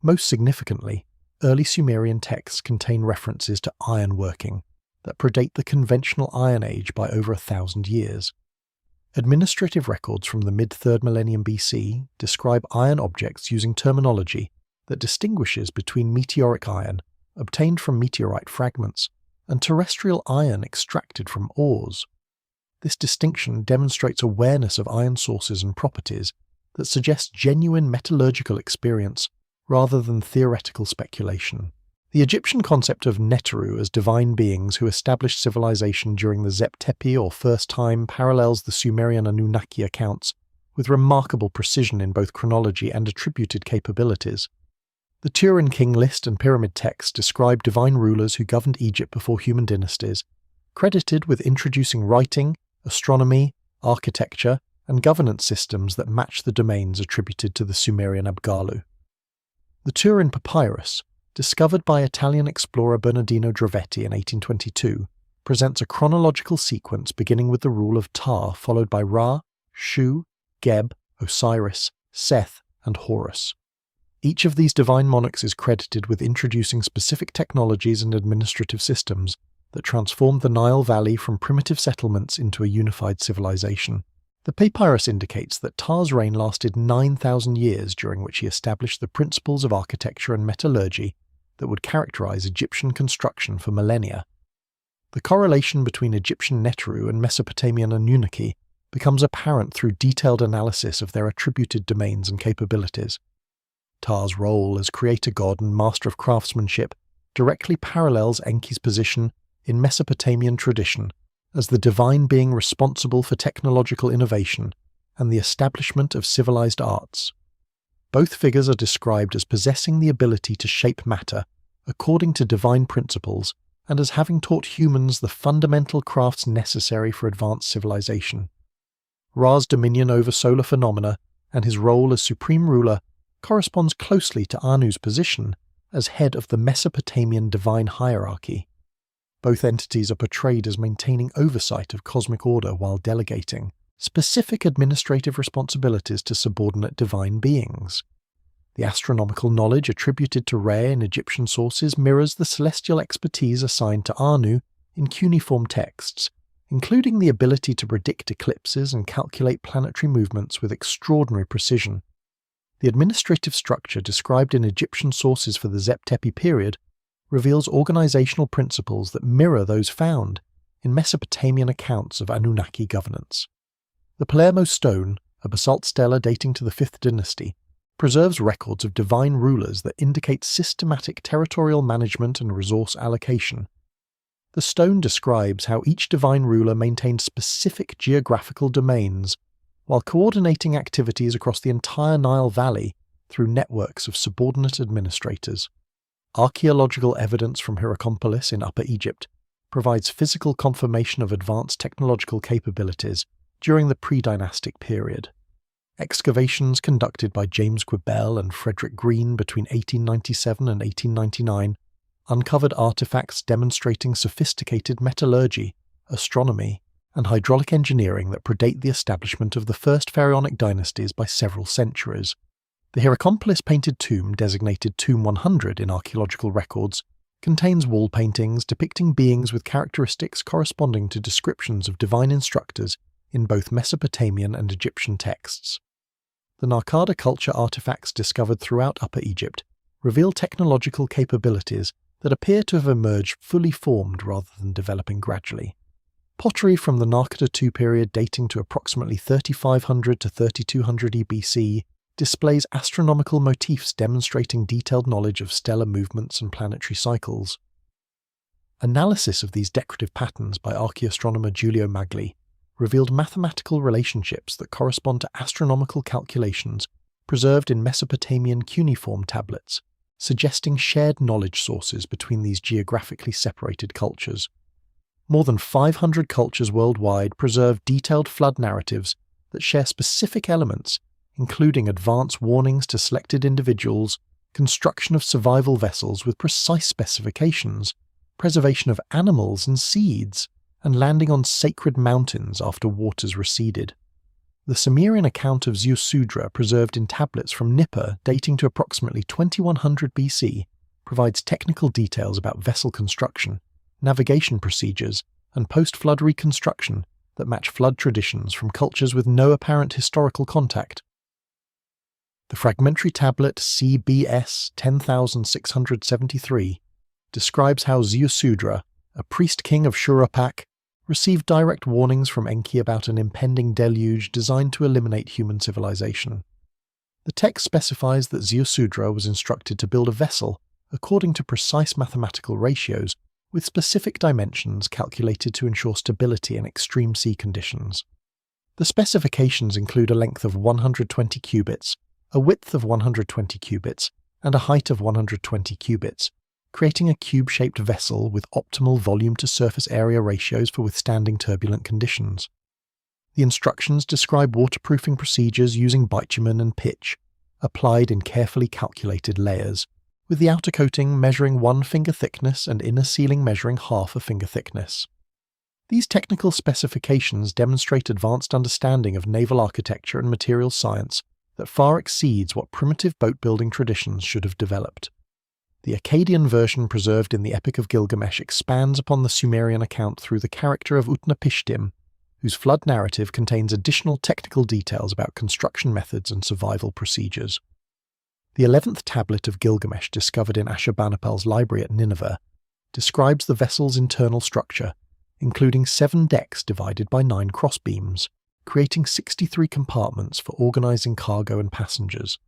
Most significantly, early Sumerian texts contain references to iron working that predate the conventional Iron Age by over 1,000 years. Administrative records from the mid-3rd millennium BC describe iron objects using terminology that distinguishes between meteoric iron, obtained from meteorite fragments, and terrestrial iron extracted from ores. This distinction demonstrates awareness of iron sources and properties that suggests genuine metallurgical experience rather than theoretical speculation. The Egyptian concept of Neteru as divine beings who established civilization during the Zep Tepi or First Time parallels the Sumerian Anunnaki accounts with remarkable precision in both chronology and attributed capabilities. The Turin King List and Pyramid texts describe divine rulers who governed Egypt before human dynasties, credited with introducing writing, astronomy, architecture, and governance systems that match the domains attributed to the Sumerian Abgallu. The Turin Papyrus, discovered by Italian explorer Bernardino Drovetti in 1822, presents a chronological sequence beginning with the rule of Ptah followed by Ra, Shu, Geb, Osiris, Seth, and Horus. Each of these divine monarchs is credited with introducing specific technologies and administrative systems that transformed the Nile Valley from primitive settlements into a unified civilization. The papyrus indicates that Ptah's reign lasted 9,000 years, during which he established the principles of architecture and metallurgy that would characterize Egyptian construction for millennia. The correlation between Egyptian Neteru and Mesopotamian Anunnaki becomes apparent through detailed analysis of their attributed domains and capabilities. Ptah's role as creator god and master of craftsmanship directly parallels Enki's position in Mesopotamian tradition as the divine being responsible for technological innovation and the establishment of civilized arts. Both figures are described as possessing the ability to shape matter according to divine principles and as having taught humans the fundamental crafts necessary for advanced civilization. Ra's dominion over solar phenomena and his role as supreme ruler corresponds closely to Anu's position as head of the Mesopotamian divine hierarchy. Both entities are portrayed as maintaining oversight of cosmic order while delegating specific administrative responsibilities to subordinate divine beings. The astronomical knowledge attributed to Re in Egyptian sources mirrors the celestial expertise assigned to Anu in cuneiform texts, including the ability to predict eclipses and calculate planetary movements with extraordinary precision. The administrative structure described in Egyptian sources for the Zep Tepi period reveals organizational principles that mirror those found in Mesopotamian accounts of Anunnaki governance. The Palermo stone, a basalt stela dating to the 5th dynasty, preserves records of divine rulers that indicate systematic territorial management and resource allocation. The stone describes how each divine ruler maintained specific geographical domains, while coordinating activities across the entire Nile Valley through networks of subordinate administrators. Archaeological evidence from Hierakonpolis in Upper Egypt provides physical confirmation of advanced technological capabilities during the pre-dynastic period. Excavations conducted by James Quibell and Frederick Green between 1897 and 1899 uncovered artifacts demonstrating sophisticated metallurgy, astronomy, and hydraulic engineering that predate the establishment of the first pharaonic dynasties by several centuries. The Hierakonpolis painted tomb, designated Tomb 100 in archaeological records, contains wall paintings depicting beings with characteristics corresponding to descriptions of divine instructors in both Mesopotamian and Egyptian texts. The Narkada culture artifacts discovered throughout Upper Egypt reveal technological capabilities that appear to have emerged fully formed rather than developing gradually. Pottery from the Narkada II period dating to approximately 3500 to 3200 BC displays astronomical motifs demonstrating detailed knowledge of stellar movements and planetary cycles. Analysis of these decorative patterns by archaeoastronomer Giulio Magli revealed mathematical relationships that correspond to astronomical calculations preserved in Mesopotamian cuneiform tablets, suggesting shared knowledge sources between these geographically separated cultures. More than 500 cultures worldwide preserve detailed flood narratives that share specific elements including advance warnings to selected individuals, construction of survival vessels with precise specifications, preservation of animals and seeds, and landing on sacred mountains after waters receded. The Sumerian account of Ziusudra, preserved in tablets from Nippur dating to approximately 2100 BC, provides technical details about vessel construction, navigation procedures, and post-flood reconstruction that match flood traditions from cultures with no apparent historical contact. The fragmentary tablet CBS 10673 describes how Ziusudra, a priest-king of Shurupak, received direct warnings from Enki about an impending deluge designed to eliminate human civilization. The text specifies that Ziusudra was instructed to build a vessel according to precise mathematical ratios with specific dimensions calculated to ensure stability in extreme sea conditions. The specifications include a length of 120 cubits, a width of 120 cubits, and a height of 120 cubits, creating a cube-shaped vessel with optimal volume-to-surface area ratios for withstanding turbulent conditions. The instructions describe waterproofing procedures using bitumen and pitch, applied in carefully calculated layers, with the outer coating measuring 1 finger thickness and inner sealing measuring half a finger thickness. These technical specifications demonstrate advanced understanding of naval architecture and material science that far exceeds what primitive boat-building traditions should have developed. The Akkadian version preserved in the Epic of Gilgamesh expands upon the Sumerian account through the character of Utnapishtim, whose flood narrative contains additional technical details about construction methods and survival procedures. The 11th tablet of Gilgamesh, discovered in Ashurbanipal's library at Nineveh, describes the vessel's internal structure, including 7 decks divided by 9 crossbeams, creating 63 compartments for organizing cargo and passengers.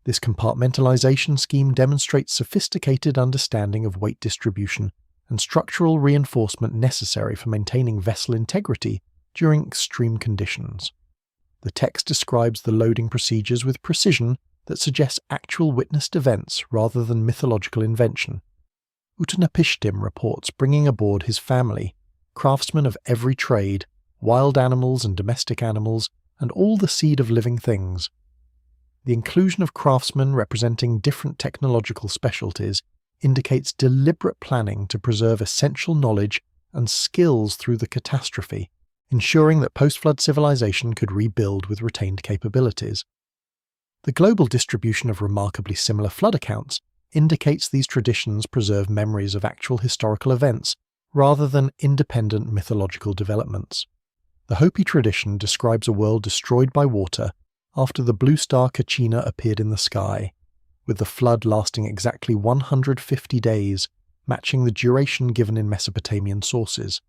This compartmentalization scheme demonstrates sophisticated understanding of weight distribution and structural reinforcement necessary for maintaining vessel integrity during extreme conditions. The text describes the loading procedures with precision that suggests actual witnessed events rather than mythological invention. Utnapishtim reports bringing aboard his family, craftsmen of every trade, wild animals and domestic animals, and all the seed of living things. The inclusion of craftsmen representing different technological specialties indicates deliberate planning to preserve essential knowledge and skills through the catastrophe, ensuring that post-flood civilization could rebuild with retained capabilities. The global distribution of remarkably similar flood accounts indicates these traditions preserve memories of actual historical events rather than independent mythological developments. The Hopi tradition describes a world destroyed by water after the blue star Kachina appeared in the sky, with the flood lasting exactly 150 days, matching the duration given in Mesopotamian sources.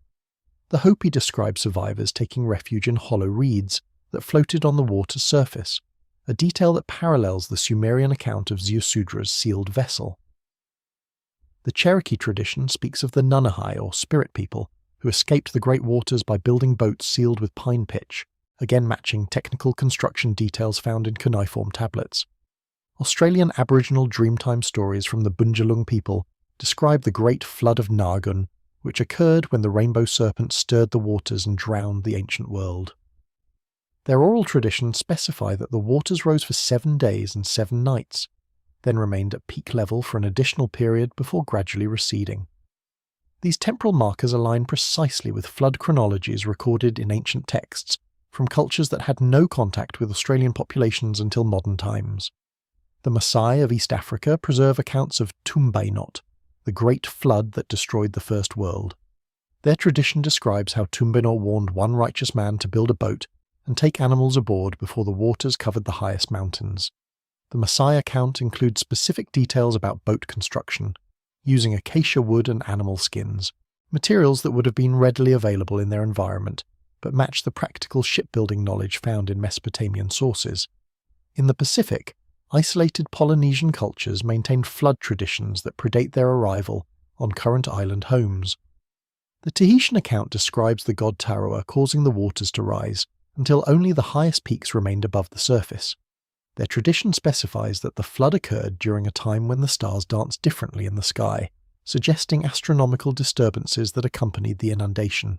The Hopi describe survivors taking refuge in hollow reeds that floated on the water's surface, a detail that parallels the Sumerian account of Ziusudra's sealed vessel. The Cherokee tradition speaks of the Nunahai, or spirit people, who escaped the great waters by building boats sealed with pine pitch, again matching technical construction details found in cuneiform tablets. Australian Aboriginal Dreamtime stories from the Bundjalung people describe the Great Flood of Nargun, which occurred when the rainbow serpent stirred the waters and drowned the ancient world. Their oral traditions specify that the waters rose for 7 days and 7 nights, then remained at peak level for an additional period before gradually receding. These temporal markers align precisely with flood chronologies recorded in ancient texts from cultures that had no contact with Australian populations until modern times. The Maasai of East Africa preserve accounts of Tumbainot, the great flood that destroyed the First World. Their tradition describes how Tumbainot warned one righteous man to build a boat and take animals aboard before the waters covered the highest mountains. The Maasai account includes specific details about boat construction, using acacia wood and animal skins, materials that would have been readily available in their environment, but match the practical shipbuilding knowledge found in Mesopotamian sources. In the Pacific, isolated Polynesian cultures maintained flood traditions that predate their arrival on current island homes. The Tahitian account describes the god Tarawa causing the waters to rise until only the highest peaks remained above the surface. Their tradition specifies that the flood occurred during a time when the stars danced differently in the sky, suggesting astronomical disturbances that accompanied the inundation.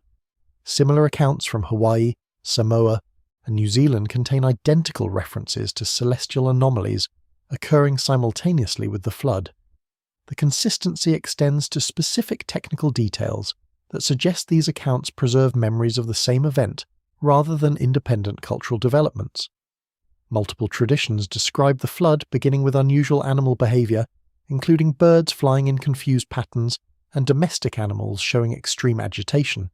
Similar accounts from Hawaii, Samoa, and New Zealand contain identical references to celestial anomalies occurring simultaneously with the flood. The consistency extends to specific technical details that suggest these accounts preserve memories of the same event rather than independent cultural developments. Multiple traditions describe the flood beginning with unusual animal behavior, including birds flying in confused patterns and domestic animals showing extreme agitation.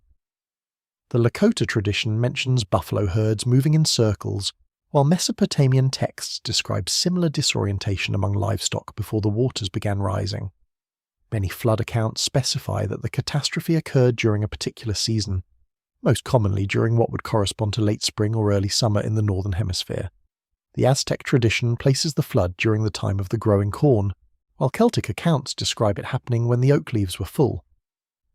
The Lakota tradition mentions buffalo herds moving in circles, while Mesopotamian texts describe similar disorientation among livestock before the waters began rising. Many flood accounts specify that the catastrophe occurred during a particular season, most commonly during what would correspond to late spring or early summer in the northern hemisphere. The Aztec tradition places the flood during the time of the growing corn, while Celtic accounts describe it happening when the oak leaves were full.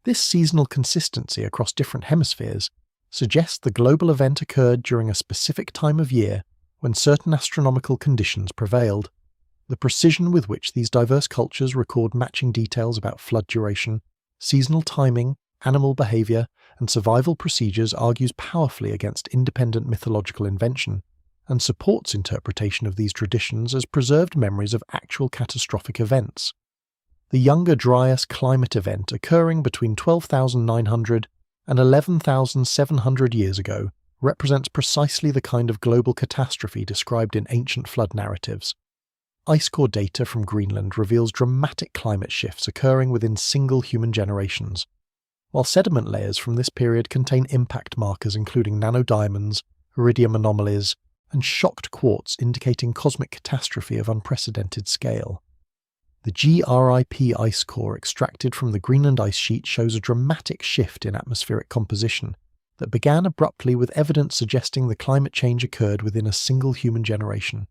This seasonal consistency across different hemispheres suggests the global event occurred during a specific time of year when certain astronomical conditions prevailed. The precision with which these diverse cultures record matching details about flood duration, seasonal timing, animal behavior, and survival procedures argues powerfully against independent mythological invention, and supports interpretation of these traditions as preserved memories of actual catastrophic events. The Younger Dryas climate event occurring between 12,900 and 11,700 years ago represents precisely the kind of global catastrophe described in ancient flood narratives. Ice core data from Greenland reveals dramatic climate shifts occurring within single human generations, while sediment layers from this period contain impact markers including nanodiamonds, iridium anomalies, and shocked quartz indicating cosmic catastrophe of unprecedented scale. The GRIP ice core extracted from the Greenland ice sheet shows a dramatic shift in atmospheric composition that began abruptly with evidence suggesting the climate change occurred within a single human generation.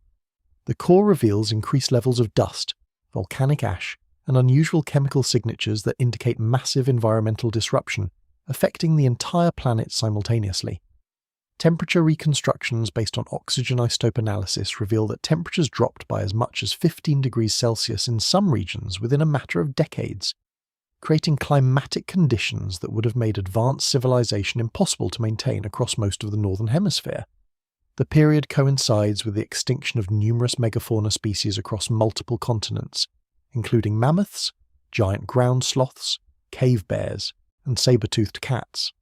The core reveals increased levels of dust, volcanic ash, and unusual chemical signatures that indicate massive environmental disruption, affecting the entire planet simultaneously. Temperature reconstructions based on oxygen isotope analysis reveal that temperatures dropped by as much as 15 degrees Celsius in some regions within a matter of decades, creating climatic conditions that would have made advanced civilization impossible to maintain across most of the northern hemisphere. The period coincides with the extinction of numerous megafauna species across multiple continents, including mammoths, giant ground sloths, cave bears, and saber-toothed cats.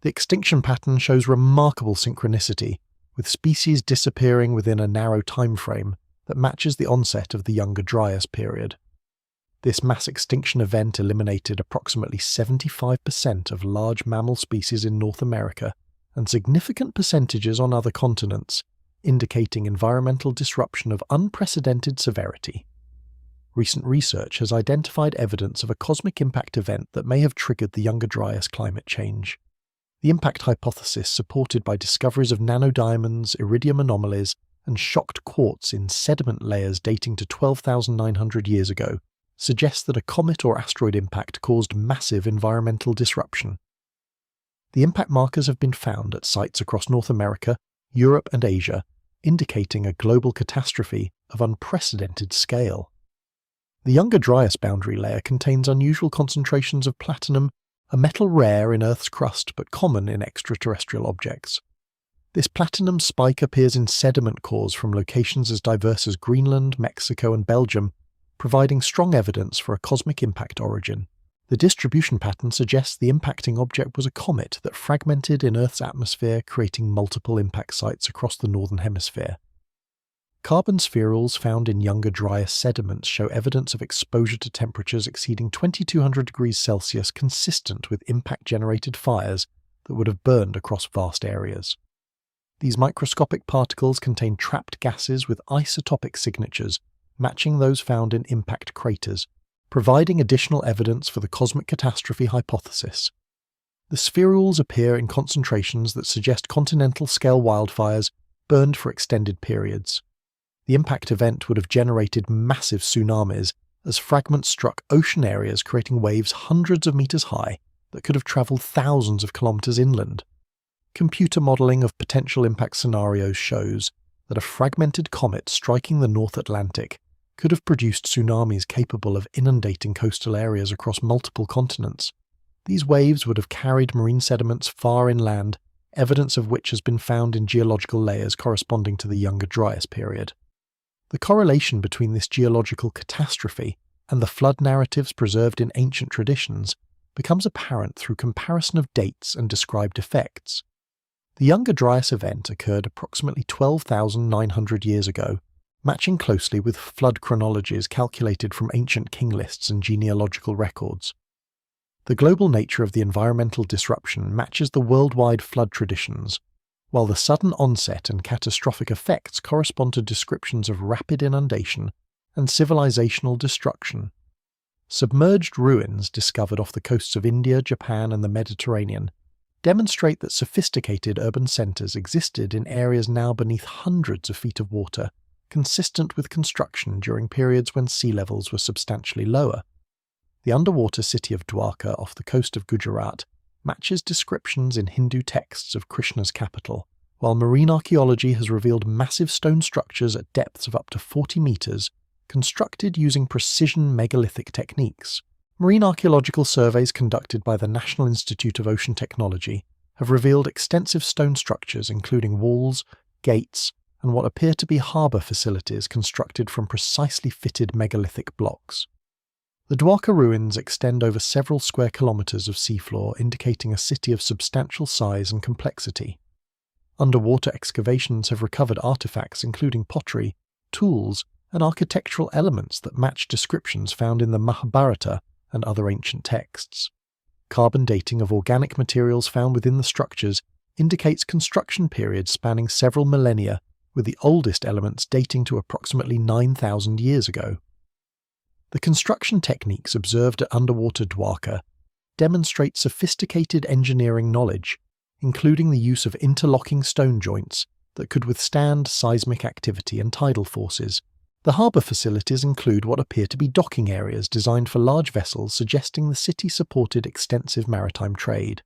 The extinction pattern shows remarkable synchronicity, with species disappearing within a narrow time frame that matches the onset of the Younger Dryas period. This mass extinction event eliminated approximately 75% of large mammal species in North America and significant percentages on other continents, indicating environmental disruption of unprecedented severity. Recent research has identified evidence of a cosmic impact event that may have triggered the Younger Dryas climate change. The impact hypothesis, supported by discoveries of nanodiamonds, iridium anomalies, and shocked quartz in sediment layers dating to 12,900 years ago, suggests that a comet or asteroid impact caused massive environmental disruption. The impact markers have been found at sites across North America, Europe, and Asia, indicating a global catastrophe of unprecedented scale. The Younger Dryas boundary layer contains unusual concentrations of platinum, a metal rare in Earth's crust but common in extraterrestrial objects. This platinum spike appears in sediment cores from locations as diverse as Greenland, Mexico, and Belgium, providing strong evidence for a cosmic impact origin. The distribution pattern suggests the impacting object was a comet that fragmented in Earth's atmosphere, creating multiple impact sites across the northern hemisphere. Carbon spherules found in Younger Dryas sediments show evidence of exposure to temperatures exceeding 2200 degrees Celsius consistent with impact-generated fires that would have burned across vast areas. These microscopic particles contain trapped gases with isotopic signatures matching those found in impact craters, providing additional evidence for the cosmic catastrophe hypothesis. The spherules appear in concentrations that suggest continental-scale wildfires burned for extended periods. The impact event would have generated massive tsunamis as fragments struck ocean areas, creating waves hundreds of meters high that could have traveled thousands of kilometers inland. Computer modeling of potential impact scenarios shows that a fragmented comet striking the North Atlantic could have produced tsunamis capable of inundating coastal areas across multiple continents. These waves would have carried marine sediments far inland, evidence of which has been found in geological layers corresponding to the Younger Dryas period. The correlation between this geological catastrophe and the flood narratives preserved in ancient traditions becomes apparent through comparison of dates and described effects. The Younger Dryas event occurred approximately 12,900 years ago, matching closely with flood chronologies calculated from ancient king lists and genealogical records. The global nature of the environmental disruption matches the worldwide flood traditions, while the sudden onset and catastrophic effects correspond to descriptions of rapid inundation and civilizational destruction. Submerged ruins discovered off the coasts of India, Japan, and the Mediterranean demonstrate that sophisticated urban centers existed in areas now beneath hundreds of feet of water, consistent with construction during periods when sea levels were substantially lower. The underwater city of Dwarka off the coast of Gujarat matches descriptions in Hindu texts of Krishna's capital, while marine archaeology has revealed massive stone structures at depths of up to 40 meters, constructed using precision megalithic techniques. Marine archaeological surveys conducted by the National Institute of Ocean Technology have revealed extensive stone structures including walls, gates, and what appear to be harbour facilities constructed from precisely fitted megalithic blocks. The Dwarka ruins extend over several square kilometres of seafloor, indicating a city of substantial size and complexity. Underwater excavations have recovered artefacts including pottery, tools, and architectural elements that match descriptions found in the Mahabharata and other ancient texts. Carbon dating of organic materials found within the structures indicates construction periods spanning several millennia, with the oldest elements dating to approximately 9,000 years ago. The construction techniques observed at underwater Dwarka demonstrate sophisticated engineering knowledge, including the use of interlocking stone joints that could withstand seismic activity and tidal forces. The harbour facilities include what appear to be docking areas designed for large vessels, suggesting the city supported extensive maritime trade.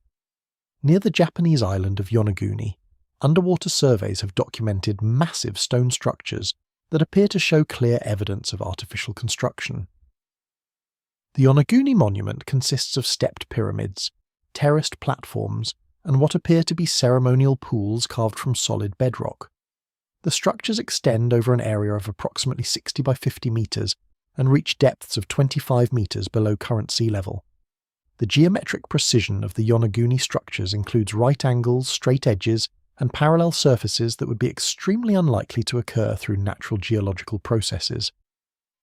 Near the Japanese island of Yonaguni, underwater surveys have documented massive stone structures that appear to show clear evidence of artificial construction. The Yonaguni monument consists of stepped pyramids, terraced platforms, and what appear to be ceremonial pools carved from solid bedrock. The structures extend over an area of approximately 60 by 50 metres and reach depths of 25 metres below current sea level. The geometric precision of the Yonaguni structures includes right angles, straight edges, and parallel surfaces that would be extremely unlikely to occur through natural geological processes.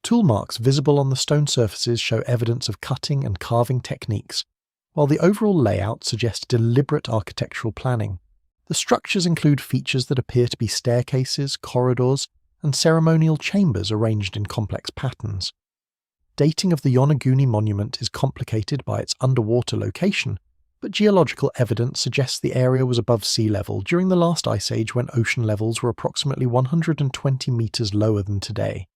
Tool marks visible on the stone surfaces show evidence of cutting and carving techniques, while the overall layout suggests deliberate architectural planning. The structures include features that appear to be staircases, corridors, and ceremonial chambers arranged in complex patterns. Dating of the Yonaguni monument is complicated by its underwater location, but geological evidence suggests the area was above sea level during the last ice age when ocean levels were approximately 120 metres lower than today.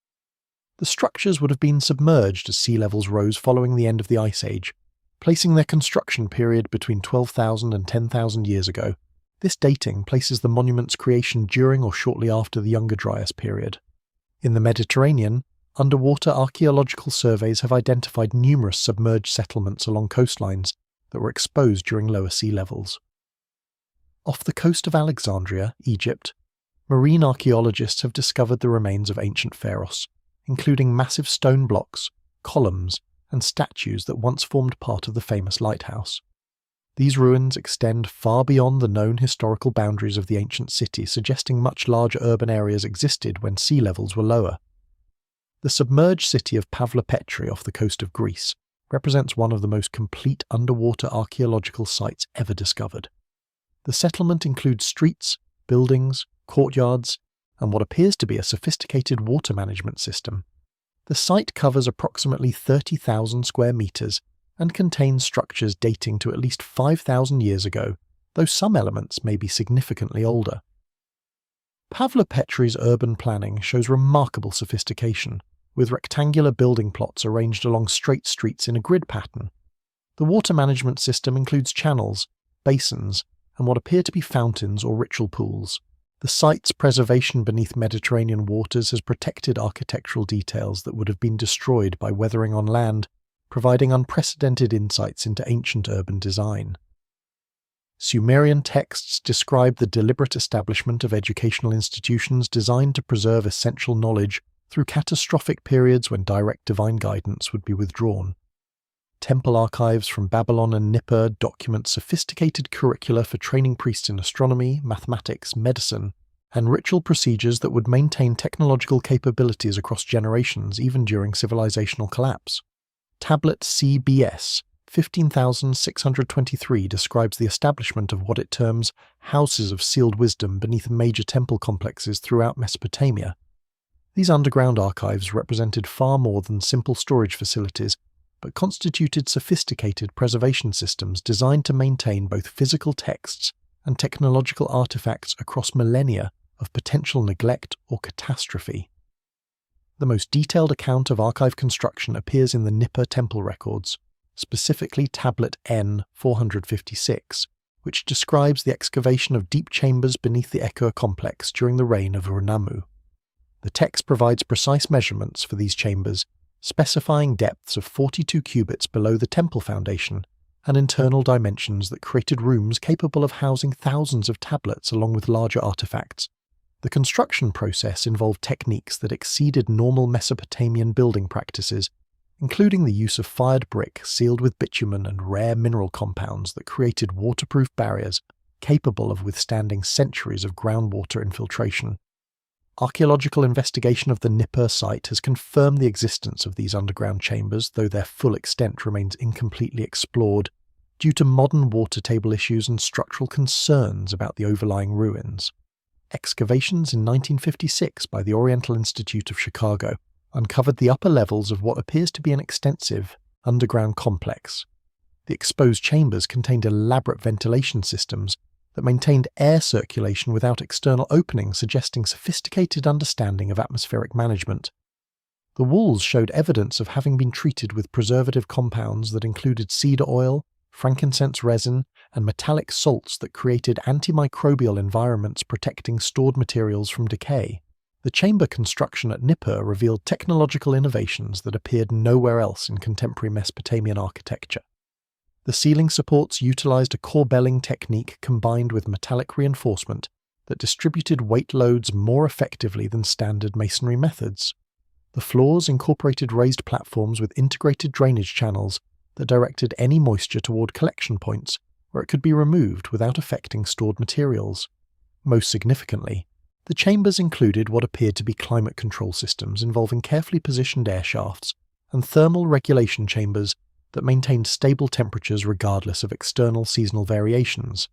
The structures would have been submerged as sea levels rose following the end of the ice age, placing their construction period between 12,000 and 10,000 years ago. This dating places the monument's creation during or shortly after the Younger Dryas period. In the Mediterranean, underwater archaeological surveys have identified numerous submerged settlements along coastlines that were exposed during lower sea levels. Off the coast of Alexandria, Egypt, marine archaeologists have discovered the remains of ancient pharaohs, including massive stone blocks, columns, and statues that once formed part of the famous lighthouse. These ruins extend far beyond the known historical boundaries of the ancient city, suggesting much larger urban areas existed when sea levels were lower. The submerged city of Pavlopetri off the coast of Greece represents one of the most complete underwater archaeological sites ever discovered. The settlement includes streets, buildings, courtyards, and what appears to be a sophisticated water management system. The site covers approximately 30,000 square metres and contains structures dating to at least 5,000 years ago, though some elements may be significantly older. Pavlopetri's urban planning shows remarkable sophistication, with rectangular building plots arranged along straight streets in a grid pattern. The water management system includes channels, basins, and what appear to be fountains or ritual pools. The site's preservation beneath Mediterranean waters has protected architectural details that would have been destroyed by weathering on land, providing unprecedented insights into ancient urban design. Sumerian texts describe the deliberate establishment of educational institutions designed to preserve essential knowledge through catastrophic periods when direct divine guidance would be withdrawn. Temple archives from Babylon and Nippur document sophisticated curricula for training priests in astronomy, mathematics, medicine, and ritual procedures that would maintain technological capabilities across generations even during civilizational collapse. Tablet CBS 15,623 describes the establishment of what it terms houses of sealed wisdom beneath major temple complexes throughout Mesopotamia. These underground archives represented far more than simple storage facilities, but constituted sophisticated preservation systems designed to maintain both physical texts and technological artifacts across millennia of potential neglect or catastrophe. The most detailed account of archive construction appears in the Nippur temple records, specifically Tablet N 456, which describes the excavation of deep chambers beneath the Ekur complex during the reign of Uruk. The text provides precise measurements for these chambers, specifying depths of 42 cubits below the temple foundation and internal dimensions that created rooms capable of housing thousands of tablets along with larger artifacts. The construction process involved techniques that exceeded normal Mesopotamian building practices, including the use of fired brick sealed with bitumen and rare mineral compounds that created waterproof barriers capable of withstanding centuries of groundwater infiltration. Archaeological investigation of the Nippur site has confirmed the existence of these underground chambers, though their full extent remains incompletely explored due to modern water table issues and structural concerns about the overlying ruins. Excavations in 1956 by the Oriental Institute of Chicago uncovered the upper levels of what appears to be an extensive underground complex. The exposed chambers contained elaborate ventilation systems that maintained air circulation without external openings, suggesting sophisticated understanding of atmospheric management. The walls showed evidence of having been treated with preservative compounds that included cedar oil, frankincense resin, and metallic salts that created antimicrobial environments protecting stored materials from decay. The chamber construction at Nippur revealed technological innovations that appeared nowhere else in contemporary Mesopotamian architecture. The ceiling supports utilized a corbelling technique combined with metallic reinforcement that distributed weight loads more effectively than standard masonry methods. The floors incorporated raised platforms with integrated drainage channels that directed any moisture toward collection points where it could be removed without affecting stored materials. Most significantly, the chambers included what appeared to be climate control systems involving carefully positioned air shafts and thermal regulation chambers that maintained stable temperatures regardless of external seasonal variations.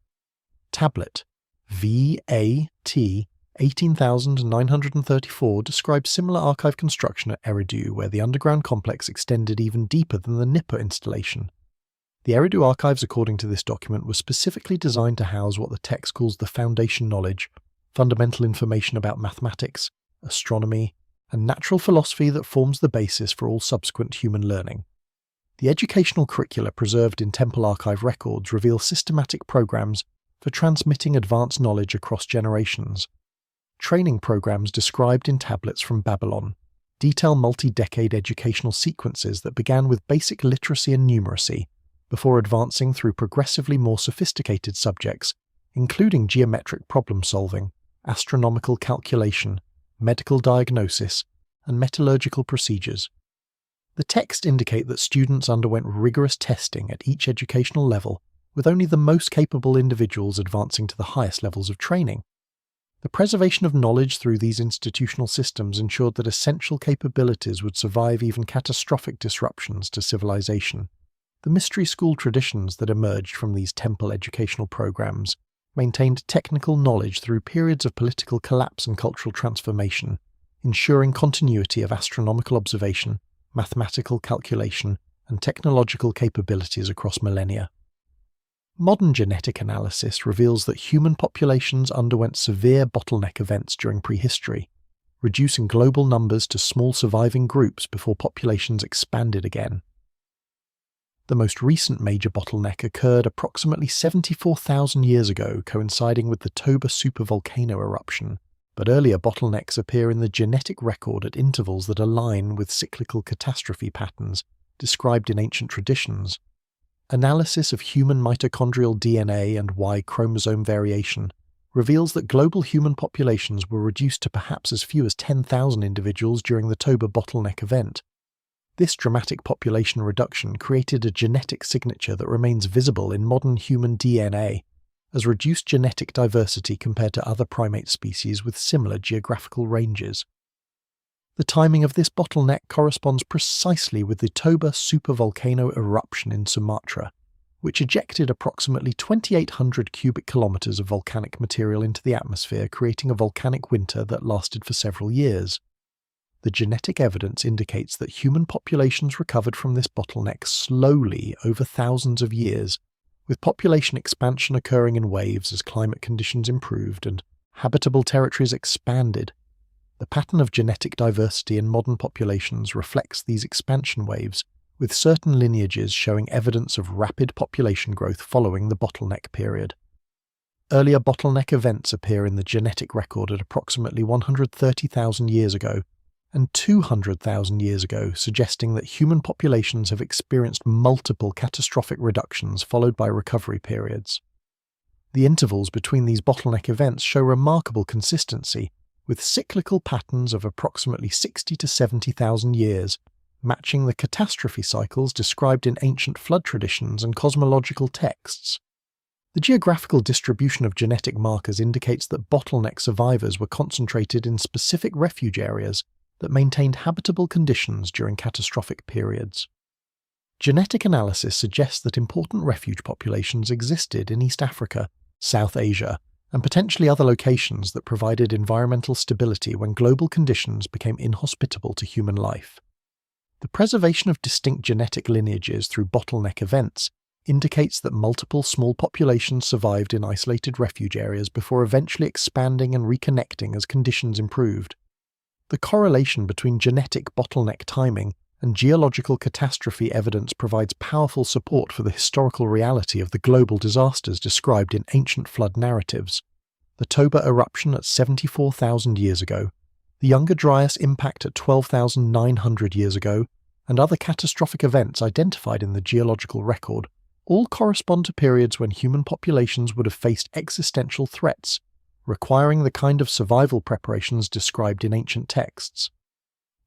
Tablet VAT 18,934 describes similar archive construction at Eridu, where the underground complex extended even deeper than the Nippur installation. The Eridu archives, according to this document, were specifically designed to house what the text calls the foundation knowledge, fundamental information about mathematics, astronomy, and natural philosophy that forms the basis for all subsequent human learning. The educational curricula preserved in temple archive records reveal systematic programs for transmitting advanced knowledge across generations. Training programs described in tablets from Babylon detail multi-decade educational sequences that began with basic literacy and numeracy before advancing through progressively more sophisticated subjects, including geometric problem-solving, astronomical calculation, medical diagnosis, and metallurgical procedures. The texts indicate that students underwent rigorous testing at each educational level, with only the most capable individuals advancing to the highest levels of training. The preservation of knowledge through these institutional systems ensured that essential capabilities would survive even catastrophic disruptions to civilization. The mystery school traditions that emerged from these temple educational programs maintained technical knowledge through periods of political collapse and cultural transformation, ensuring continuity of astronomical observation, mathematical calculation, and technological capabilities across millennia. Modern genetic analysis reveals that human populations underwent severe bottleneck events during prehistory, reducing global numbers to small surviving groups before populations expanded again. The most recent major bottleneck occurred approximately 74,000 years ago, coinciding with the Toba supervolcano eruption, but earlier bottlenecks appear in the genetic record at intervals that align with cyclical catastrophe patterns described in ancient traditions. Analysis of human mitochondrial DNA and Y chromosome variation reveals that global human populations were reduced to perhaps as few as 10,000 individuals during the Toba bottleneck event. This dramatic population reduction created a genetic signature that remains visible in modern human DNA as reduced genetic diversity compared to other primate species with similar geographical ranges. The timing of this bottleneck corresponds precisely with the Toba supervolcano eruption in Sumatra, which ejected approximately 2,800 cubic kilometers of volcanic material into the atmosphere, creating a volcanic winter that lasted for several years. The genetic evidence indicates that human populations recovered from this bottleneck slowly over thousands of years, with population expansion occurring in waves as climate conditions improved and habitable territories expanded. The pattern of genetic diversity in modern populations reflects these expansion waves, with certain lineages showing evidence of rapid population growth following the bottleneck period. Earlier bottleneck events appear in the genetic record at approximately 130,000 years ago and 200,000 years ago, suggesting that human populations have experienced multiple catastrophic reductions followed by recovery periods. The intervals between these bottleneck events show remarkable consistency, with cyclical patterns of approximately 60 to 70,000 years, matching the catastrophe cycles described in ancient flood traditions and cosmological texts. The geographical distribution of genetic markers indicates that bottleneck survivors were concentrated in specific refuge areas that maintained habitable conditions during catastrophic periods. Genetic analysis suggests that important refuge populations existed in East Africa, South Asia, and potentially other locations that provided environmental stability when global conditions became inhospitable to human life. The preservation of distinct genetic lineages through bottleneck events indicates that multiple small populations survived in isolated refuge areas before eventually expanding and reconnecting as conditions improved. The correlation between genetic bottleneck timing and geological catastrophe evidence provides powerful support for the historical reality of the global disasters described in ancient flood narratives. The Toba eruption at 74,000 years ago, the Younger Dryas impact at 12,900 years ago, and other catastrophic events identified in the geological record all correspond to periods when human populations would have faced existential threats, requiring the kind of survival preparations described in ancient texts.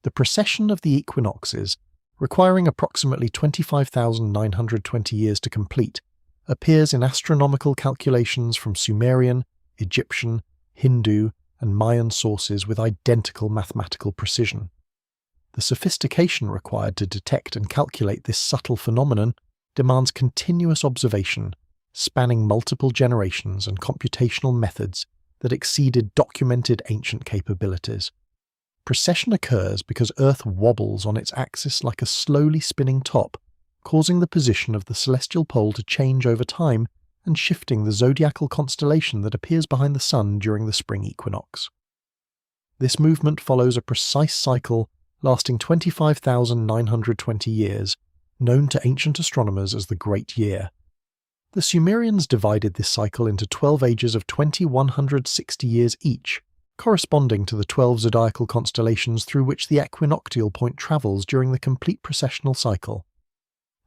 The precession of the equinoxes, requiring approximately 25,920 years to complete, appears in astronomical calculations from Sumerian, Egyptian, Hindu, and Mayan sources with identical mathematical precision. The sophistication required to detect and calculate this subtle phenomenon demands continuous observation, spanning multiple generations and computational methods that exceeded documented ancient capabilities. Precession occurs because Earth wobbles on its axis like a slowly spinning top, causing the position of the celestial pole to change over time and shifting the zodiacal constellation that appears behind the Sun during the spring equinox. This movement follows a precise cycle lasting 25,920 years, known to ancient astronomers as the Great Year. The Sumerians divided this cycle into 12 ages of 2,160 years each, corresponding to the 12 zodiacal constellations through which the equinoctial point travels during the complete precessional cycle.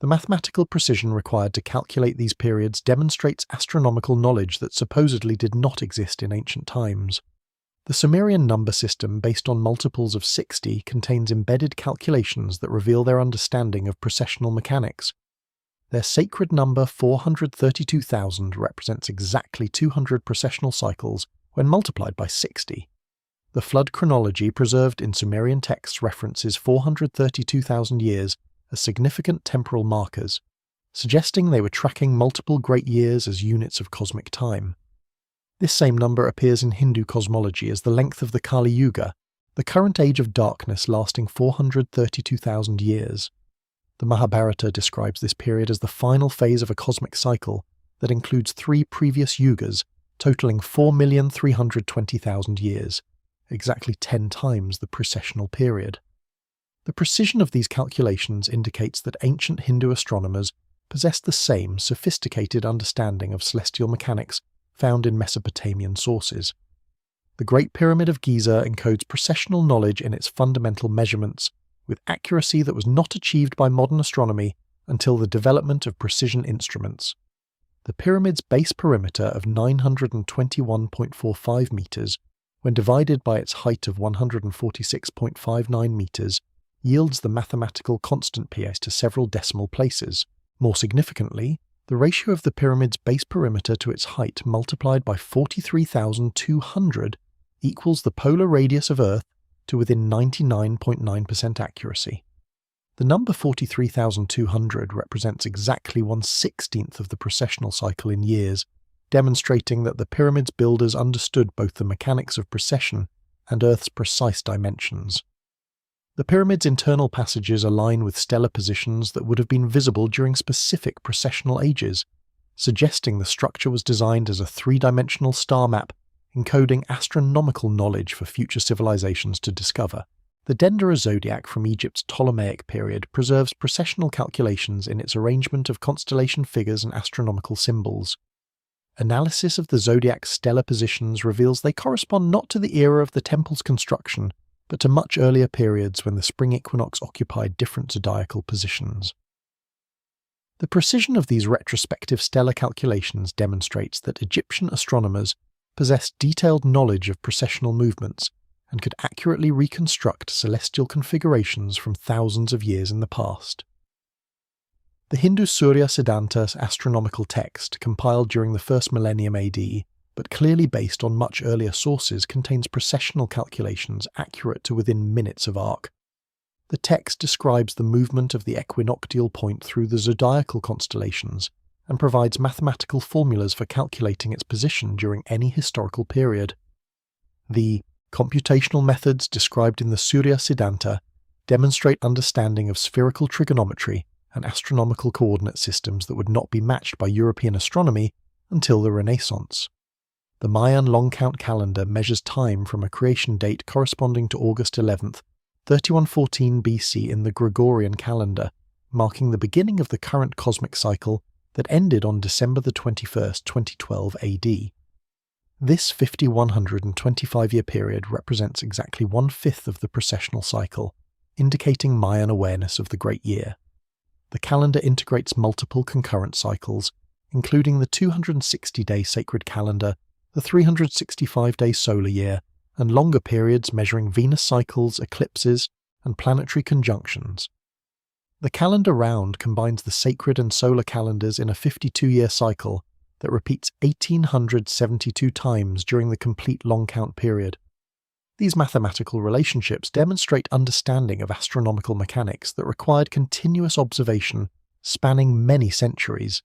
The mathematical precision required to calculate these periods demonstrates astronomical knowledge that supposedly did not exist in ancient times. The Sumerian number system, based on multiples of 60, contains embedded calculations that reveal their understanding of precessional mechanics. Their sacred number 432,000 represents exactly 200 precessional cycles when multiplied by 60. The flood chronology preserved in Sumerian texts references 432,000 years as significant temporal markers, suggesting they were tracking multiple great years as units of cosmic time. This same number appears in Hindu cosmology as the length of the Kali Yuga, the current age of darkness lasting 432,000 years. The Mahabharata describes this period as the final phase of a cosmic cycle that includes 3 previous yugas, totaling 4,320,000 years, exactly 10 times the precessional period. The precision of these calculations indicates that ancient Hindu astronomers possessed the same sophisticated understanding of celestial mechanics found in Mesopotamian sources. The Great Pyramid of Giza encodes precessional knowledge in its fundamental measurements, with accuracy that was not achieved by modern astronomy until the development of precision instruments. The pyramid's base perimeter of 921.45 meters, when divided by its height of 146.59 meters, yields the mathematical constant PS to several decimal places. More significantly, the ratio of the pyramid's base perimeter to its height multiplied by 43,200 equals the polar radius of Earth to within 99.9% accuracy. The number 43,200 represents exactly 1/16th of the precessional cycle in years, demonstrating that the pyramid's builders understood both the mechanics of precession and Earth's precise dimensions. The pyramid's internal passages align with stellar positions that would have been visible during specific precessional ages, suggesting the structure was designed as a three-dimensional star map encoding astronomical knowledge for future civilizations to discover. The Dendera zodiac from Egypt's Ptolemaic period preserves precessional calculations in its arrangement of constellation figures and astronomical symbols. Analysis of the zodiac's stellar positions reveals they correspond not to the era of the temple's construction, but to much earlier periods when the spring equinox occupied different zodiacal positions. The precision of these retrospective stellar calculations demonstrates that Egyptian astronomers possessed detailed knowledge of precessional movements and could accurately reconstruct celestial configurations from thousands of years in the past. The Hindu Surya Siddhanta's astronomical text, compiled during the first millennium AD, but clearly based on much earlier sources, contains precessional calculations accurate to within minutes of arc. The text describes the movement of the equinoctial point through the zodiacal constellations and provides mathematical formulas for calculating its position during any historical period. The computational methods described in the Surya Siddhanta demonstrate understanding of spherical trigonometry and astronomical coordinate systems that would not be matched by European astronomy until the Renaissance. The Mayan long count calendar measures time from a creation date corresponding to August 11th, 3114 BC in the Gregorian calendar, marking the beginning of the current cosmic cycle that ended on December 21st, 2012 AD. This 5125-year period represents exactly 1/5 of the precessional cycle, indicating Mayan awareness of the Great Year. The calendar integrates multiple concurrent cycles, including the 260-day sacred calendar, the 365-day solar year, and longer periods measuring Venus cycles, eclipses, and planetary conjunctions. The calendar round combines the sacred and solar calendars in a 52-year cycle that repeats 1,872 times during the complete long count period. These mathematical relationships demonstrate understanding of astronomical mechanics that required continuous observation spanning many centuries.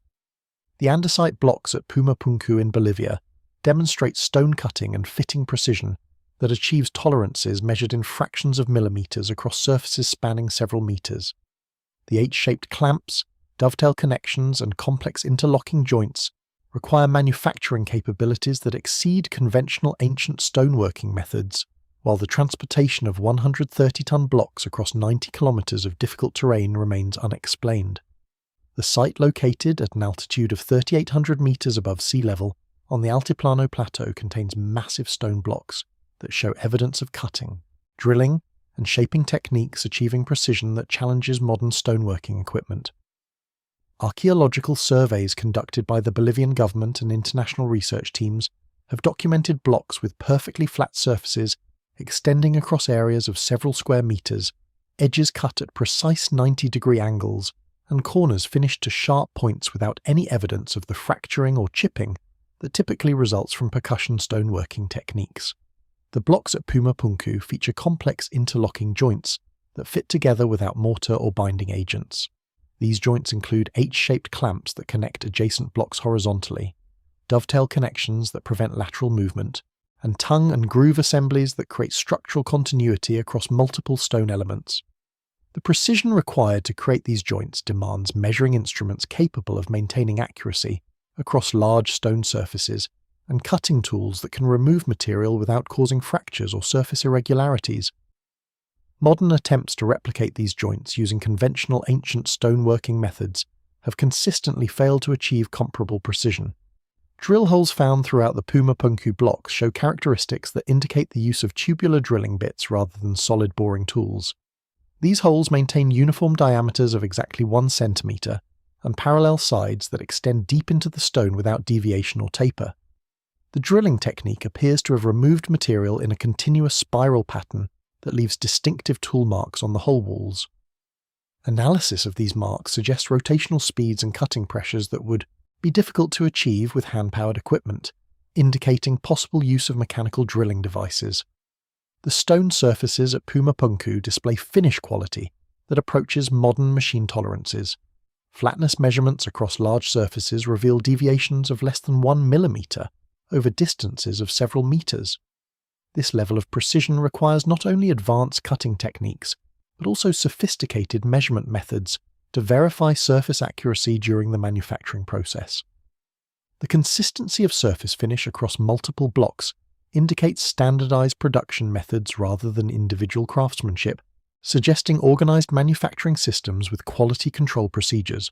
The andesite blocks at Pumapunku in Bolivia demonstrate stone cutting and fitting precision that achieves tolerances measured in fractions of millimeters across surfaces spanning several meters. The H-shaped clamps, dovetail connections, and complex interlocking joints require manufacturing capabilities that exceed conventional ancient stoneworking methods, while the transportation of 130-ton blocks across 90 kilometers of difficult terrain remains unexplained. The site, located at an altitude of 3,800 meters above sea level on the Altiplano Plateau, contains massive stone blocks that show evidence of cutting, drilling, and shaping techniques achieving precision that challenges modern stoneworking equipment. Archaeological surveys conducted by the Bolivian government and international research teams have documented blocks with perfectly flat surfaces extending across areas of several square meters, edges cut at precise 90-degree angles, and corners finished to sharp points without any evidence of the fracturing or chipping that typically results from percussion stoneworking techniques. The blocks at Pumapunku feature complex interlocking joints that fit together without mortar or binding agents. These joints include H-shaped clamps that connect adjacent blocks horizontally, dovetail connections that prevent lateral movement, and tongue and groove assemblies that create structural continuity across multiple stone elements. The precision required to create these joints demands measuring instruments capable of maintaining accuracy across large stone surfaces and cutting tools that can remove material without causing fractures or surface irregularities. Modern attempts to replicate these joints using conventional ancient stoneworking methods have consistently failed to achieve comparable precision. Drill holes found throughout the Pumapunku blocks show characteristics that indicate the use of tubular drilling bits rather than solid boring tools. These holes maintain uniform diameters of exactly 1 centimetre and parallel sides that extend deep into the stone without deviation or taper. The drilling technique appears to have removed material in a continuous spiral pattern that leaves distinctive tool marks on the hole walls. Analysis of these marks suggests rotational speeds and cutting pressures that would be difficult to achieve with hand-powered equipment, indicating possible use of mechanical drilling devices. The stone surfaces at Pumapunku display finish quality that approaches modern machine tolerances. Flatness measurements across large surfaces reveal deviations of less than 1 millimetre over distances of several metres. This level of precision requires not only advanced cutting techniques, but also sophisticated measurement methods to verify surface accuracy during the manufacturing process. The consistency of surface finish across multiple blocks indicates standardized production methods rather than individual craftsmanship, suggesting organized manufacturing systems with quality control procedures.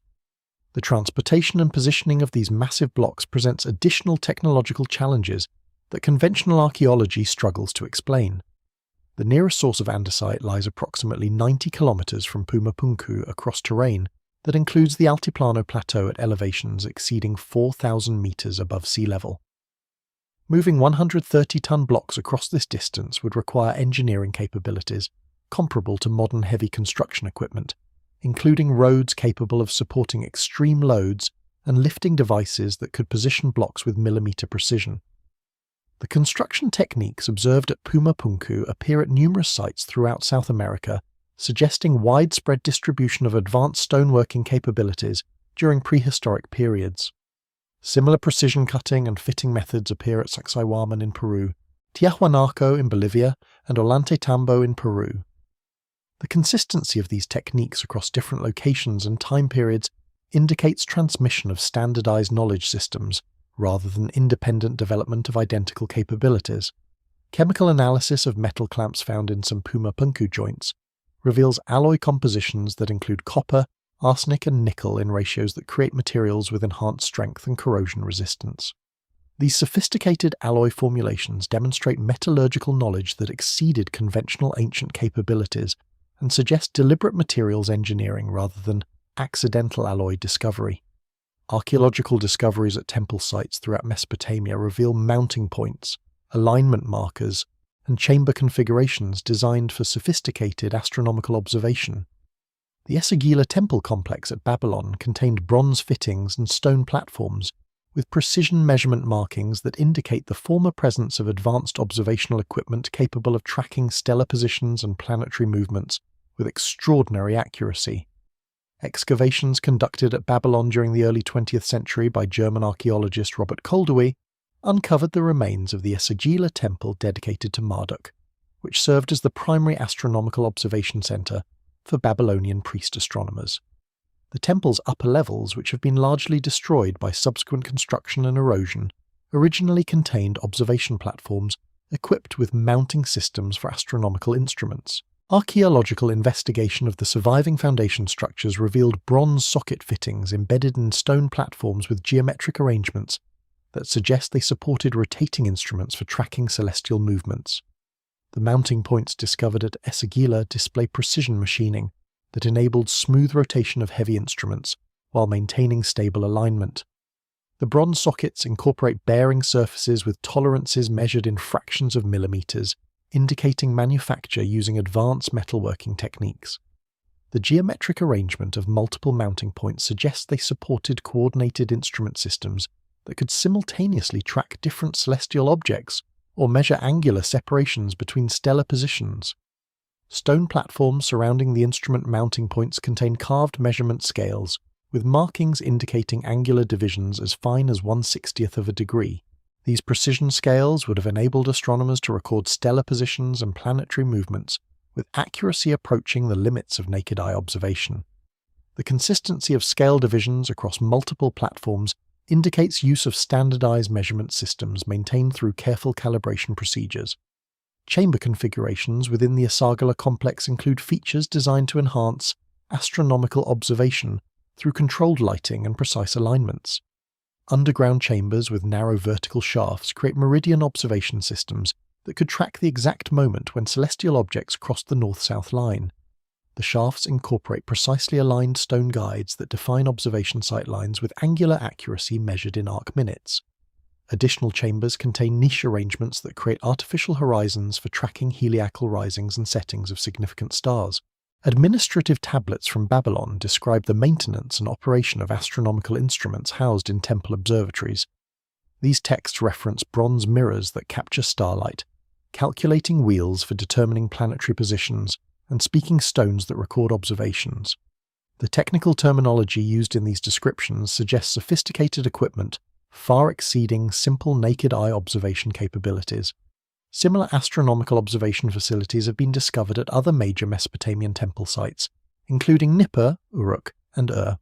The transportation and positioning of these massive blocks presents additional technological challenges that conventional archaeology struggles to explain. The nearest source of andesite lies approximately 90 kilometers from Pumapunku across terrain that includes the Altiplano Plateau at elevations exceeding 4,000 meters above sea level. Moving 130-ton blocks across this distance would require engineering capabilities comparable to modern heavy construction equipment, including roads capable of supporting extreme loads and lifting devices that could position blocks with millimeter precision. The construction techniques observed at Pumapunku appear at numerous sites throughout South America, suggesting widespread distribution of advanced stoneworking capabilities during prehistoric periods. Similar precision cutting and fitting methods appear at Sacsayhuaman in Peru, Tiahuanaco in Bolivia, and Ollantaytambo in Peru. The consistency of these techniques across different locations and time periods indicates transmission of standardized knowledge systems rather than independent development of identical capabilities. Chemical analysis of metal clamps found in some Pumapunku joints reveals alloy compositions that include copper, arsenic and nickel in ratios that create materials with enhanced strength and corrosion resistance. These sophisticated alloy formulations demonstrate metallurgical knowledge that exceeded conventional ancient capabilities and suggest deliberate materials engineering rather than accidental alloy discovery. Archaeological discoveries at temple sites throughout Mesopotamia reveal mounting points, alignment markers, and chamber configurations designed for sophisticated astronomical observation. The Esagila temple complex at Babylon contained bronze fittings and stone platforms with precision measurement markings that indicate the former presence of advanced observational equipment capable of tracking stellar positions and planetary movements with extraordinary accuracy. Excavations conducted at Babylon during the early 20th century by German archaeologist Robert Koldewey uncovered the remains of the Esagila temple dedicated to Marduk, which served as the primary astronomical observation centre for Babylonian priest astronomers. The temple's upper levels, which have been largely destroyed by subsequent construction and erosion, originally contained observation platforms equipped with mounting systems for astronomical instruments. Archaeological investigation of the surviving foundation structures revealed bronze socket fittings embedded in stone platforms with geometric arrangements that suggest they supported rotating instruments for tracking celestial movements. The mounting points discovered at Esagila display precision machining that enabled smooth rotation of heavy instruments while maintaining stable alignment. The bronze sockets incorporate bearing surfaces with tolerances measured in fractions of millimeters, indicating manufacture using advanced metalworking techniques. The geometric arrangement of multiple mounting points suggests they supported coordinated instrument systems that could simultaneously track different celestial objects or measure angular separations between stellar positions. Stone platforms surrounding the instrument mounting points contain carved measurement scales, with markings indicating angular divisions as fine as 1/60th of a degree. These precision scales would have enabled astronomers to record stellar positions and planetary movements with accuracy approaching the limits of naked eye observation. The consistency of scale divisions across multiple platforms indicates use of standardized measurement systems maintained through careful calibration procedures. Chamber configurations within the Esagila complex include features designed to enhance astronomical observation through controlled lighting and precise alignments. Underground chambers with narrow vertical shafts create meridian observation systems that could track the exact moment when celestial objects crossed the north-south line. The shafts incorporate precisely aligned stone guides that define observation sight lines with angular accuracy measured in arc minutes. Additional chambers contain niche arrangements that create artificial horizons for tracking heliacal risings and settings of significant stars. Administrative tablets from Babylon describe the maintenance and operation of astronomical instruments housed in temple observatories. These texts reference bronze mirrors that capture starlight, calculating wheels for determining planetary positions, and speaking stones that record observations. The technical terminology used in these descriptions suggests sophisticated equipment far exceeding simple naked eye observation capabilities. Similar astronomical observation facilities have been discovered at other major Mesopotamian temple sites, including Nippur, Uruk, and Ur.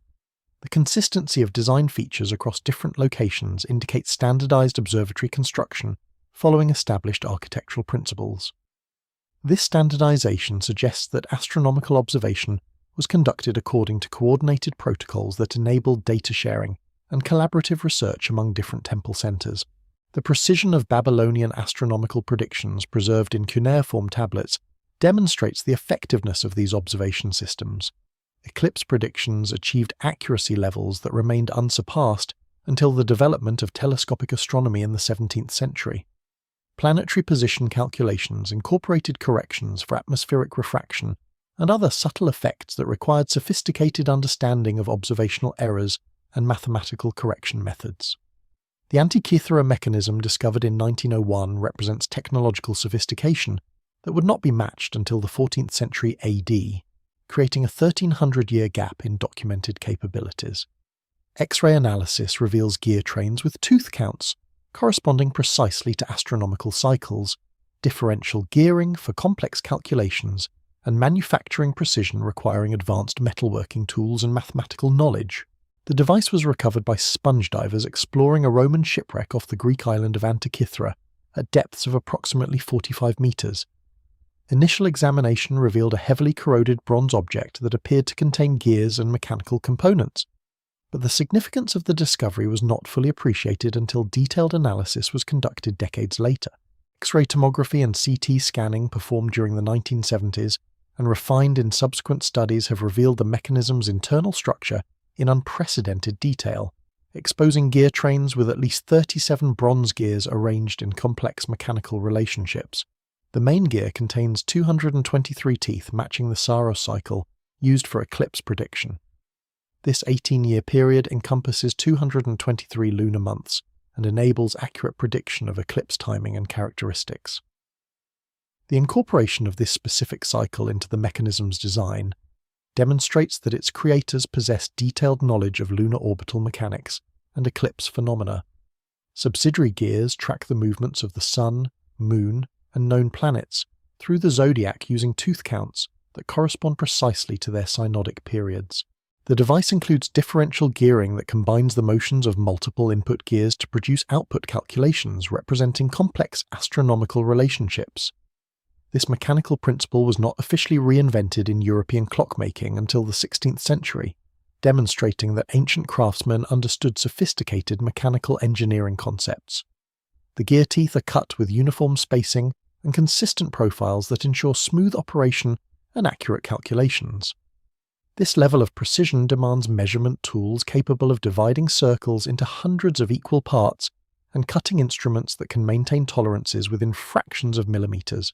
The consistency of design features across different locations indicates standardized observatory construction following established architectural principles. This standardization suggests that astronomical observation was conducted according to coordinated protocols that enabled data sharing and collaborative research among different temple centers. The precision of Babylonian astronomical predictions preserved in cuneiform tablets demonstrates the effectiveness of these observation systems. Eclipse predictions achieved accuracy levels that remained unsurpassed until the development of telescopic astronomy in the 17th century. Planetary position calculations incorporated corrections for atmospheric refraction and other subtle effects that required sophisticated understanding of observational errors and mathematical correction methods. The Antikythera mechanism discovered in 1901 represents technological sophistication that would not be matched until the 14th century AD, creating a 1300-year gap in documented capabilities. X-ray analysis reveals gear trains with tooth counts corresponding precisely to astronomical cycles, differential gearing for complex calculations, and manufacturing precision requiring advanced metalworking tools and mathematical knowledge. The device was recovered by sponge divers exploring a Roman shipwreck off the Greek island of Antikythera at depths of approximately 45 meters. Initial examination revealed a heavily corroded bronze object that appeared to contain gears and mechanical components. But the significance of the discovery was not fully appreciated until detailed analysis was conducted decades later. X-ray tomography and CT scanning performed during the 1970s and refined in subsequent studies have revealed the mechanism's internal structure in unprecedented detail, exposing gear trains with at least 37 bronze gears arranged in complex mechanical relationships. The main gear contains 223 teeth matching the Saros cycle used for eclipse prediction. This 18-year period encompasses 223 lunar months and enables accurate prediction of eclipse timing and characteristics. The incorporation of this specific cycle into the mechanism's design demonstrates that its creators possess detailed knowledge of lunar orbital mechanics and eclipse phenomena. Subsidiary gears track the movements of the Sun, Moon, and known planets through the zodiac using tooth counts that correspond precisely to their synodic periods. The device includes differential gearing that combines the motions of multiple input gears to produce output calculations representing complex astronomical relationships. This mechanical principle was not officially reinvented in European clockmaking until the 16th century, demonstrating that ancient craftsmen understood sophisticated mechanical engineering concepts. The gear teeth are cut with uniform spacing and consistent profiles that ensure smooth operation and accurate calculations. This level of precision demands measurement tools capable of dividing circles into hundreds of equal parts and cutting instruments that can maintain tolerances within fractions of millimeters.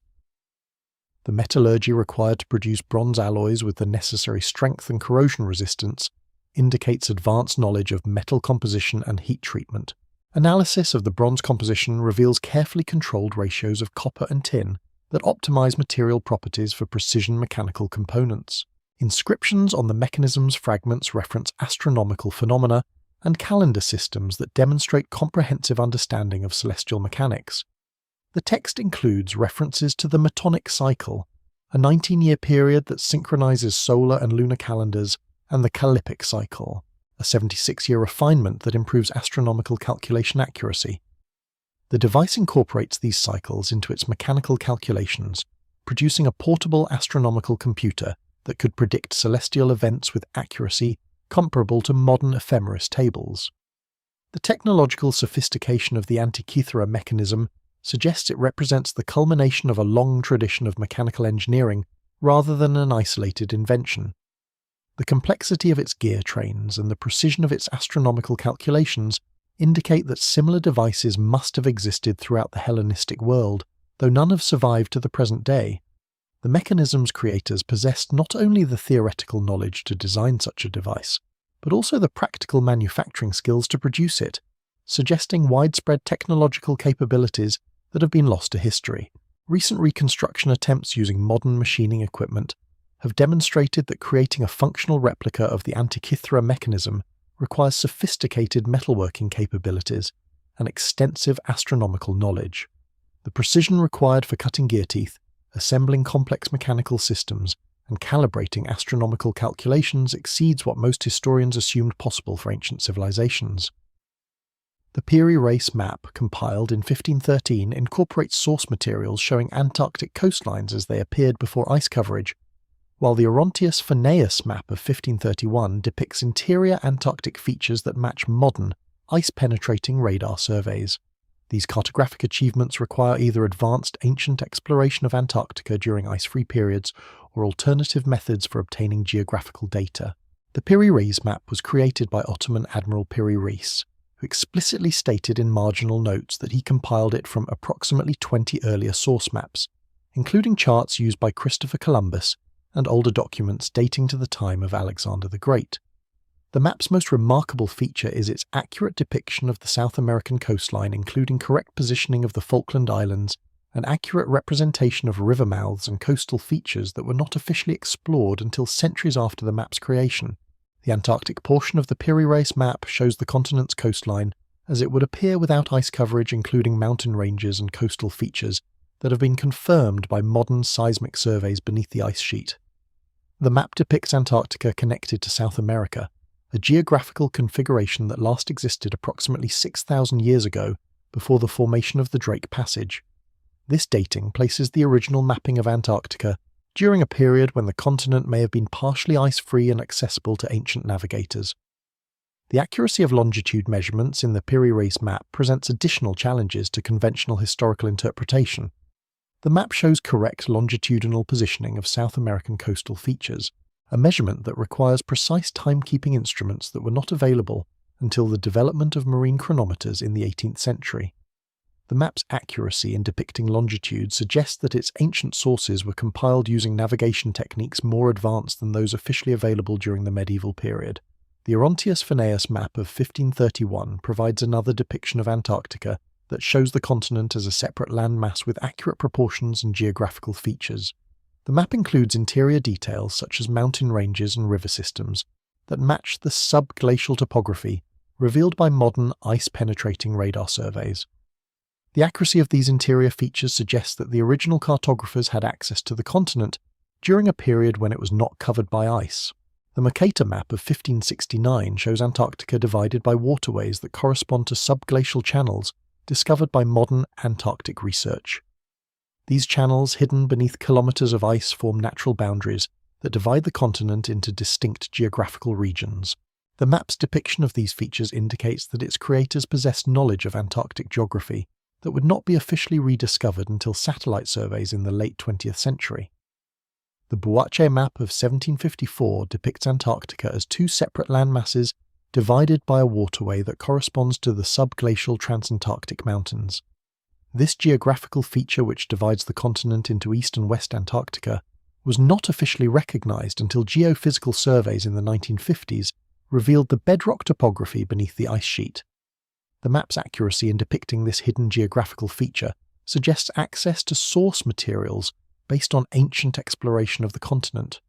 The metallurgy required to produce bronze alloys with the necessary strength and corrosion resistance indicates advanced knowledge of metal composition and heat treatment. Analysis of the bronze composition reveals carefully controlled ratios of copper and tin that optimize material properties for precision mechanical components. Inscriptions on the mechanism's fragments reference astronomical phenomena and calendar systems that demonstrate comprehensive understanding of celestial mechanics. The text includes references to the Metonic cycle, a 19-year period that synchronizes solar and lunar calendars, and the Calippic cycle, a 76-year refinement that improves astronomical calculation accuracy. The device incorporates these cycles into its mechanical calculations, producing a portable astronomical computer that could predict celestial events with accuracy comparable to modern ephemeris tables. The technological sophistication of the Antikythera mechanism suggests it represents the culmination of a long tradition of mechanical engineering rather than an isolated invention. The complexity of its gear trains and the precision of its astronomical calculations indicate that similar devices must have existed throughout the Hellenistic world, though none have survived to the present day. The mechanism's creators possessed not only the theoretical knowledge to design such a device, but also the practical manufacturing skills to produce it, suggesting widespread technological capabilities that have been lost to history. Recent reconstruction attempts using modern machining equipment have demonstrated that creating a functional replica of the Antikythera mechanism requires sophisticated metalworking capabilities and extensive astronomical knowledge. The precision required for cutting gear teeth, assembling complex mechanical systems, and calibrating astronomical calculations exceeds what most historians assumed possible for ancient civilizations. The Piri Reis map, compiled in 1513, incorporates source materials showing Antarctic coastlines as they appeared before ice coverage, while the Orontius Phaneus map of 1531 depicts interior Antarctic features that match modern, ice-penetrating radar surveys. These cartographic achievements require either advanced ancient exploration of Antarctica during ice-free periods or alternative methods for obtaining geographical data. The Piri Reis map was created by Ottoman Admiral Piri Reis, who explicitly stated in marginal notes that he compiled it from approximately 20 earlier source maps, including charts used by Christopher Columbus and older documents dating to the time of Alexander the Great. The map's most remarkable feature is its accurate depiction of the South American coastline, including correct positioning of the Falkland Islands, an accurate representation of river mouths and coastal features that were not officially explored until centuries after the map's creation. The Antarctic portion of the Piri Reis map shows the continent's coastline as it would appear without ice coverage, including mountain ranges and coastal features that have been confirmed by modern seismic surveys beneath the ice sheet. The map depicts Antarctica connected to South America, a geographical configuration that last existed approximately 6,000 years ago before the formation of the Drake Passage. This dating places the original mapping of Antarctica during a period when the continent may have been partially ice-free and accessible to ancient navigators. The accuracy of longitude measurements in the Piri Reis map presents additional challenges to conventional historical interpretation. The map shows correct longitudinal positioning of South American coastal features, a measurement that requires precise timekeeping instruments that were not available until the development of marine chronometers in the 18th century. The map's accuracy in depicting longitude suggests that its ancient sources were compiled using navigation techniques more advanced than those officially available during the medieval period. The Orontius Phaneus map of 1531 provides another depiction of Antarctica that shows the continent as a separate landmass with accurate proportions and geographical features. The map includes interior details such as mountain ranges and river systems that match the subglacial topography revealed by modern ice-penetrating radar surveys. The accuracy of these interior features suggests that the original cartographers had access to the continent during a period when it was not covered by ice. The Mercator map of 1569 shows Antarctica divided by waterways that correspond to subglacial channels discovered by modern Antarctic research. These channels, hidden beneath kilometers of ice, form natural boundaries that divide the continent into distinct geographical regions. The map's depiction of these features indicates that its creators possessed knowledge of Antarctic geography that would not be officially rediscovered until satellite surveys in the late 20th century. The Buache map of 1754 depicts Antarctica as two separate landmasses divided by a waterway that corresponds to the subglacial transantarctic mountains. This geographical feature, which divides the continent into East and West Antarctica, was not officially recognized until geophysical surveys in the 1950s revealed the bedrock topography beneath the ice sheet. The map's accuracy in depicting this hidden geographical feature suggests access to source materials based on ancient exploration of the continent.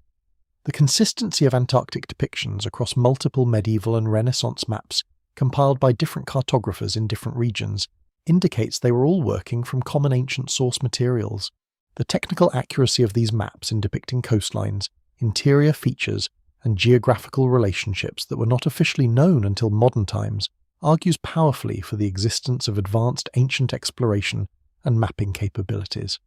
The consistency of Antarctic depictions across multiple medieval and Renaissance maps compiled by different cartographers in different regions indicates they were all working from common ancient source materials. The technical accuracy of these maps in depicting coastlines, interior features, and geographical relationships that were not officially known until modern times argues powerfully for the existence of advanced ancient exploration and mapping capabilities.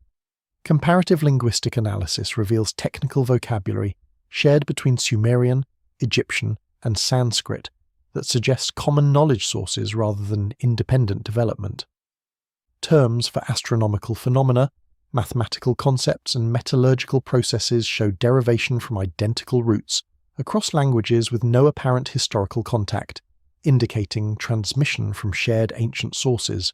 Comparative linguistic analysis reveals technical vocabulary shared between Sumerian, Egyptian, and Sanskrit that suggests common knowledge sources rather than independent development. Terms for astronomical phenomena, Mathematical concepts and metallurgical processes show derivation from identical roots across languages with no apparent historical contact, indicating transmission from shared ancient sources.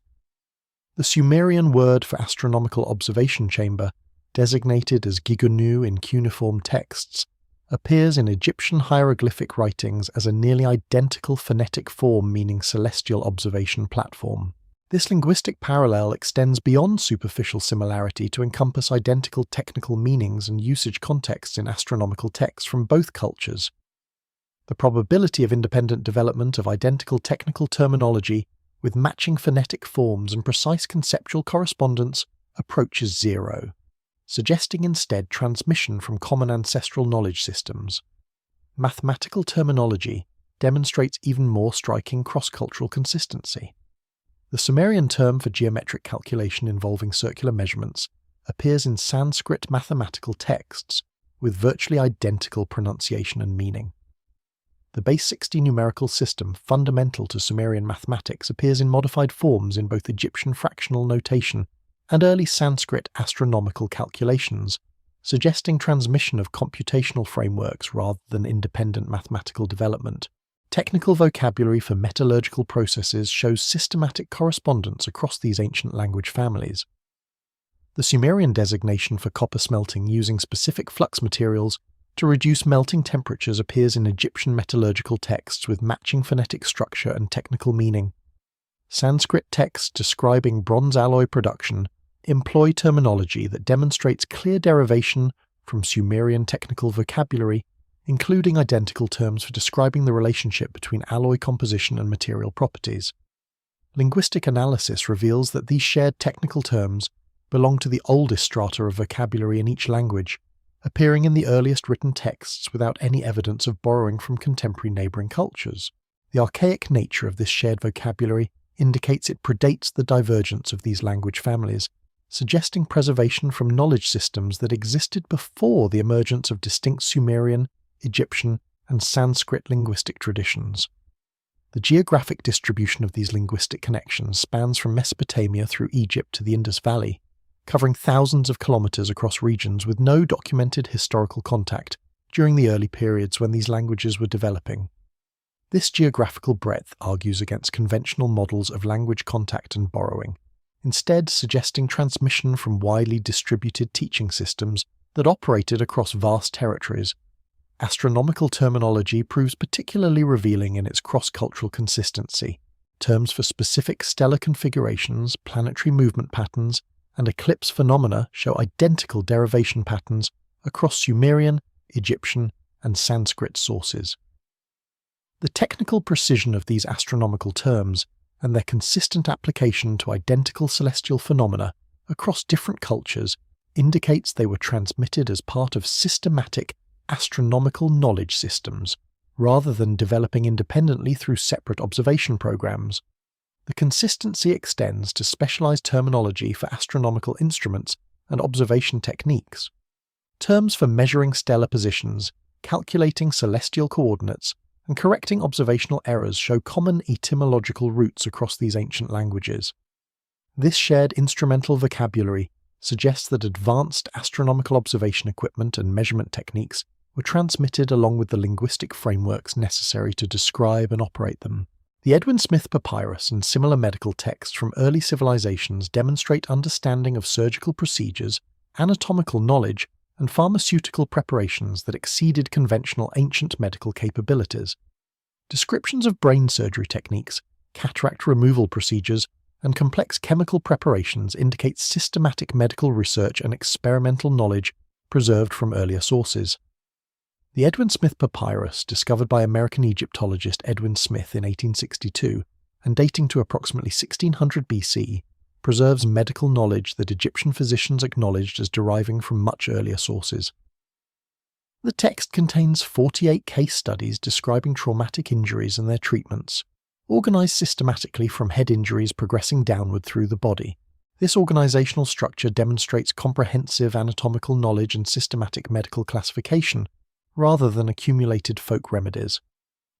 The Sumerian word for astronomical observation chamber, designated as gigunu in cuneiform texts, appears in Egyptian hieroglyphic writings as a nearly identical phonetic form meaning celestial observation platform. This linguistic parallel extends beyond superficial similarity to encompass identical technical meanings and usage contexts in astronomical texts from both cultures. The probability of independent development of identical technical terminology with matching phonetic forms and precise conceptual correspondence approaches zero, suggesting instead transmission from common ancestral knowledge systems. Mathematical terminology demonstrates even more striking cross-cultural consistency. The Sumerian term for geometric calculation involving circular measurements appears in Sanskrit mathematical texts with virtually identical pronunciation and meaning. The base 60 numerical system fundamental to Sumerian mathematics appears in modified forms in both Egyptian fractional notation and early Sanskrit astronomical calculations, suggesting transmission of computational frameworks rather than independent mathematical development. Technical vocabulary for metallurgical processes shows systematic correspondence across these ancient language families. The Sumerian designation for copper smelting using specific flux materials to reduce melting temperatures appears in Egyptian metallurgical texts with matching phonetic structure and technical meaning. Sanskrit texts describing bronze alloy production employ terminology that demonstrates clear derivation from Sumerian technical vocabulary, including identical terms for describing the relationship between alloy composition and material properties. Linguistic analysis reveals that these shared technical terms belong to the oldest strata of vocabulary in each language, appearing in the earliest written texts without any evidence of borrowing from contemporary neighbouring cultures. The archaic nature of this shared vocabulary indicates it predates the divergence of these language families, suggesting preservation from knowledge systems that existed before the emergence of distinct Sumerian, Egyptian, and Sanskrit linguistic traditions. The geographic distribution of these linguistic connections spans from Mesopotamia through Egypt to the Indus Valley, covering thousands of kilometers across regions with no documented historical contact during the early periods when these languages were developing. This geographical breadth argues against conventional models of language contact and borrowing, instead suggesting transmission from widely distributed teaching systems that operated across vast territories. Astronomical terminology proves particularly revealing in its cross-cultural consistency. Terms for specific stellar configurations, planetary movement patterns, and eclipse phenomena show identical derivation patterns across Sumerian, Egyptian, and Sanskrit sources. The technical precision of these astronomical terms and their consistent application to identical celestial phenomena across different cultures indicates they were transmitted as part of systematic astronomical knowledge systems, rather than developing independently through separate observation programs. The consistency extends to specialized terminology for astronomical instruments and observation techniques. Terms for measuring stellar positions, calculating celestial coordinates, and correcting observational errors show common etymological roots across these ancient languages. This shared instrumental vocabulary suggests that advanced astronomical observation equipment and measurement techniques were transmitted along with the linguistic frameworks necessary to describe and operate them. The Edwin Smith Papyrus and similar medical texts from early civilizations demonstrate understanding of surgical procedures, anatomical knowledge, and pharmaceutical preparations that exceeded conventional ancient medical capabilities. Descriptions of brain surgery techniques, cataract removal procedures, and complex chemical preparations indicate systematic medical research and experimental knowledge preserved from earlier sources. The Edwin Smith Papyrus, discovered by American Egyptologist Edwin Smith in 1862 and dating to approximately 1600 BC, preserves medical knowledge that Egyptian physicians acknowledged as deriving from much earlier sources. The text contains 48 case studies describing traumatic injuries and their treatments, organized systematically from head injuries progressing downward through the body. This organizational structure demonstrates comprehensive anatomical knowledge and systematic medical classification, rather than accumulated folk remedies.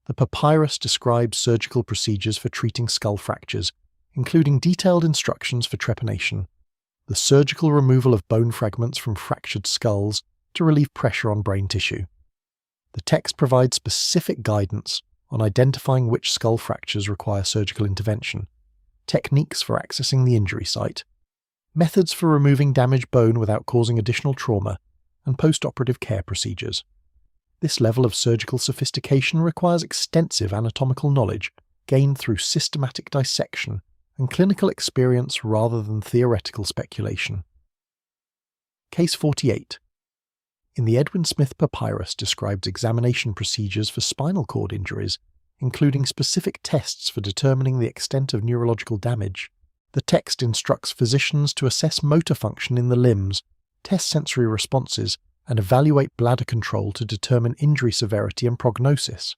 The papyrus describes surgical procedures for treating skull fractures, including detailed instructions for trepanation. the surgical removal of bone fragments from fractured skulls to relieve pressure on brain tissue. The text provides specific guidance on identifying which skull fractures require surgical intervention, techniques for accessing the injury site, methods for removing damaged bone without causing additional trauma, and post-operative care procedures. This level of surgical sophistication requires extensive anatomical knowledge gained through systematic dissection and clinical experience rather than theoretical speculation. Case 48. In the Edwin Smith Papyrus describes examination procedures for spinal cord injuries, including specific tests for determining the extent of neurological damage. The text instructs physicians to assess motor function in the limbs, test sensory responses, and evaluate bladder control to determine injury severity and prognosis.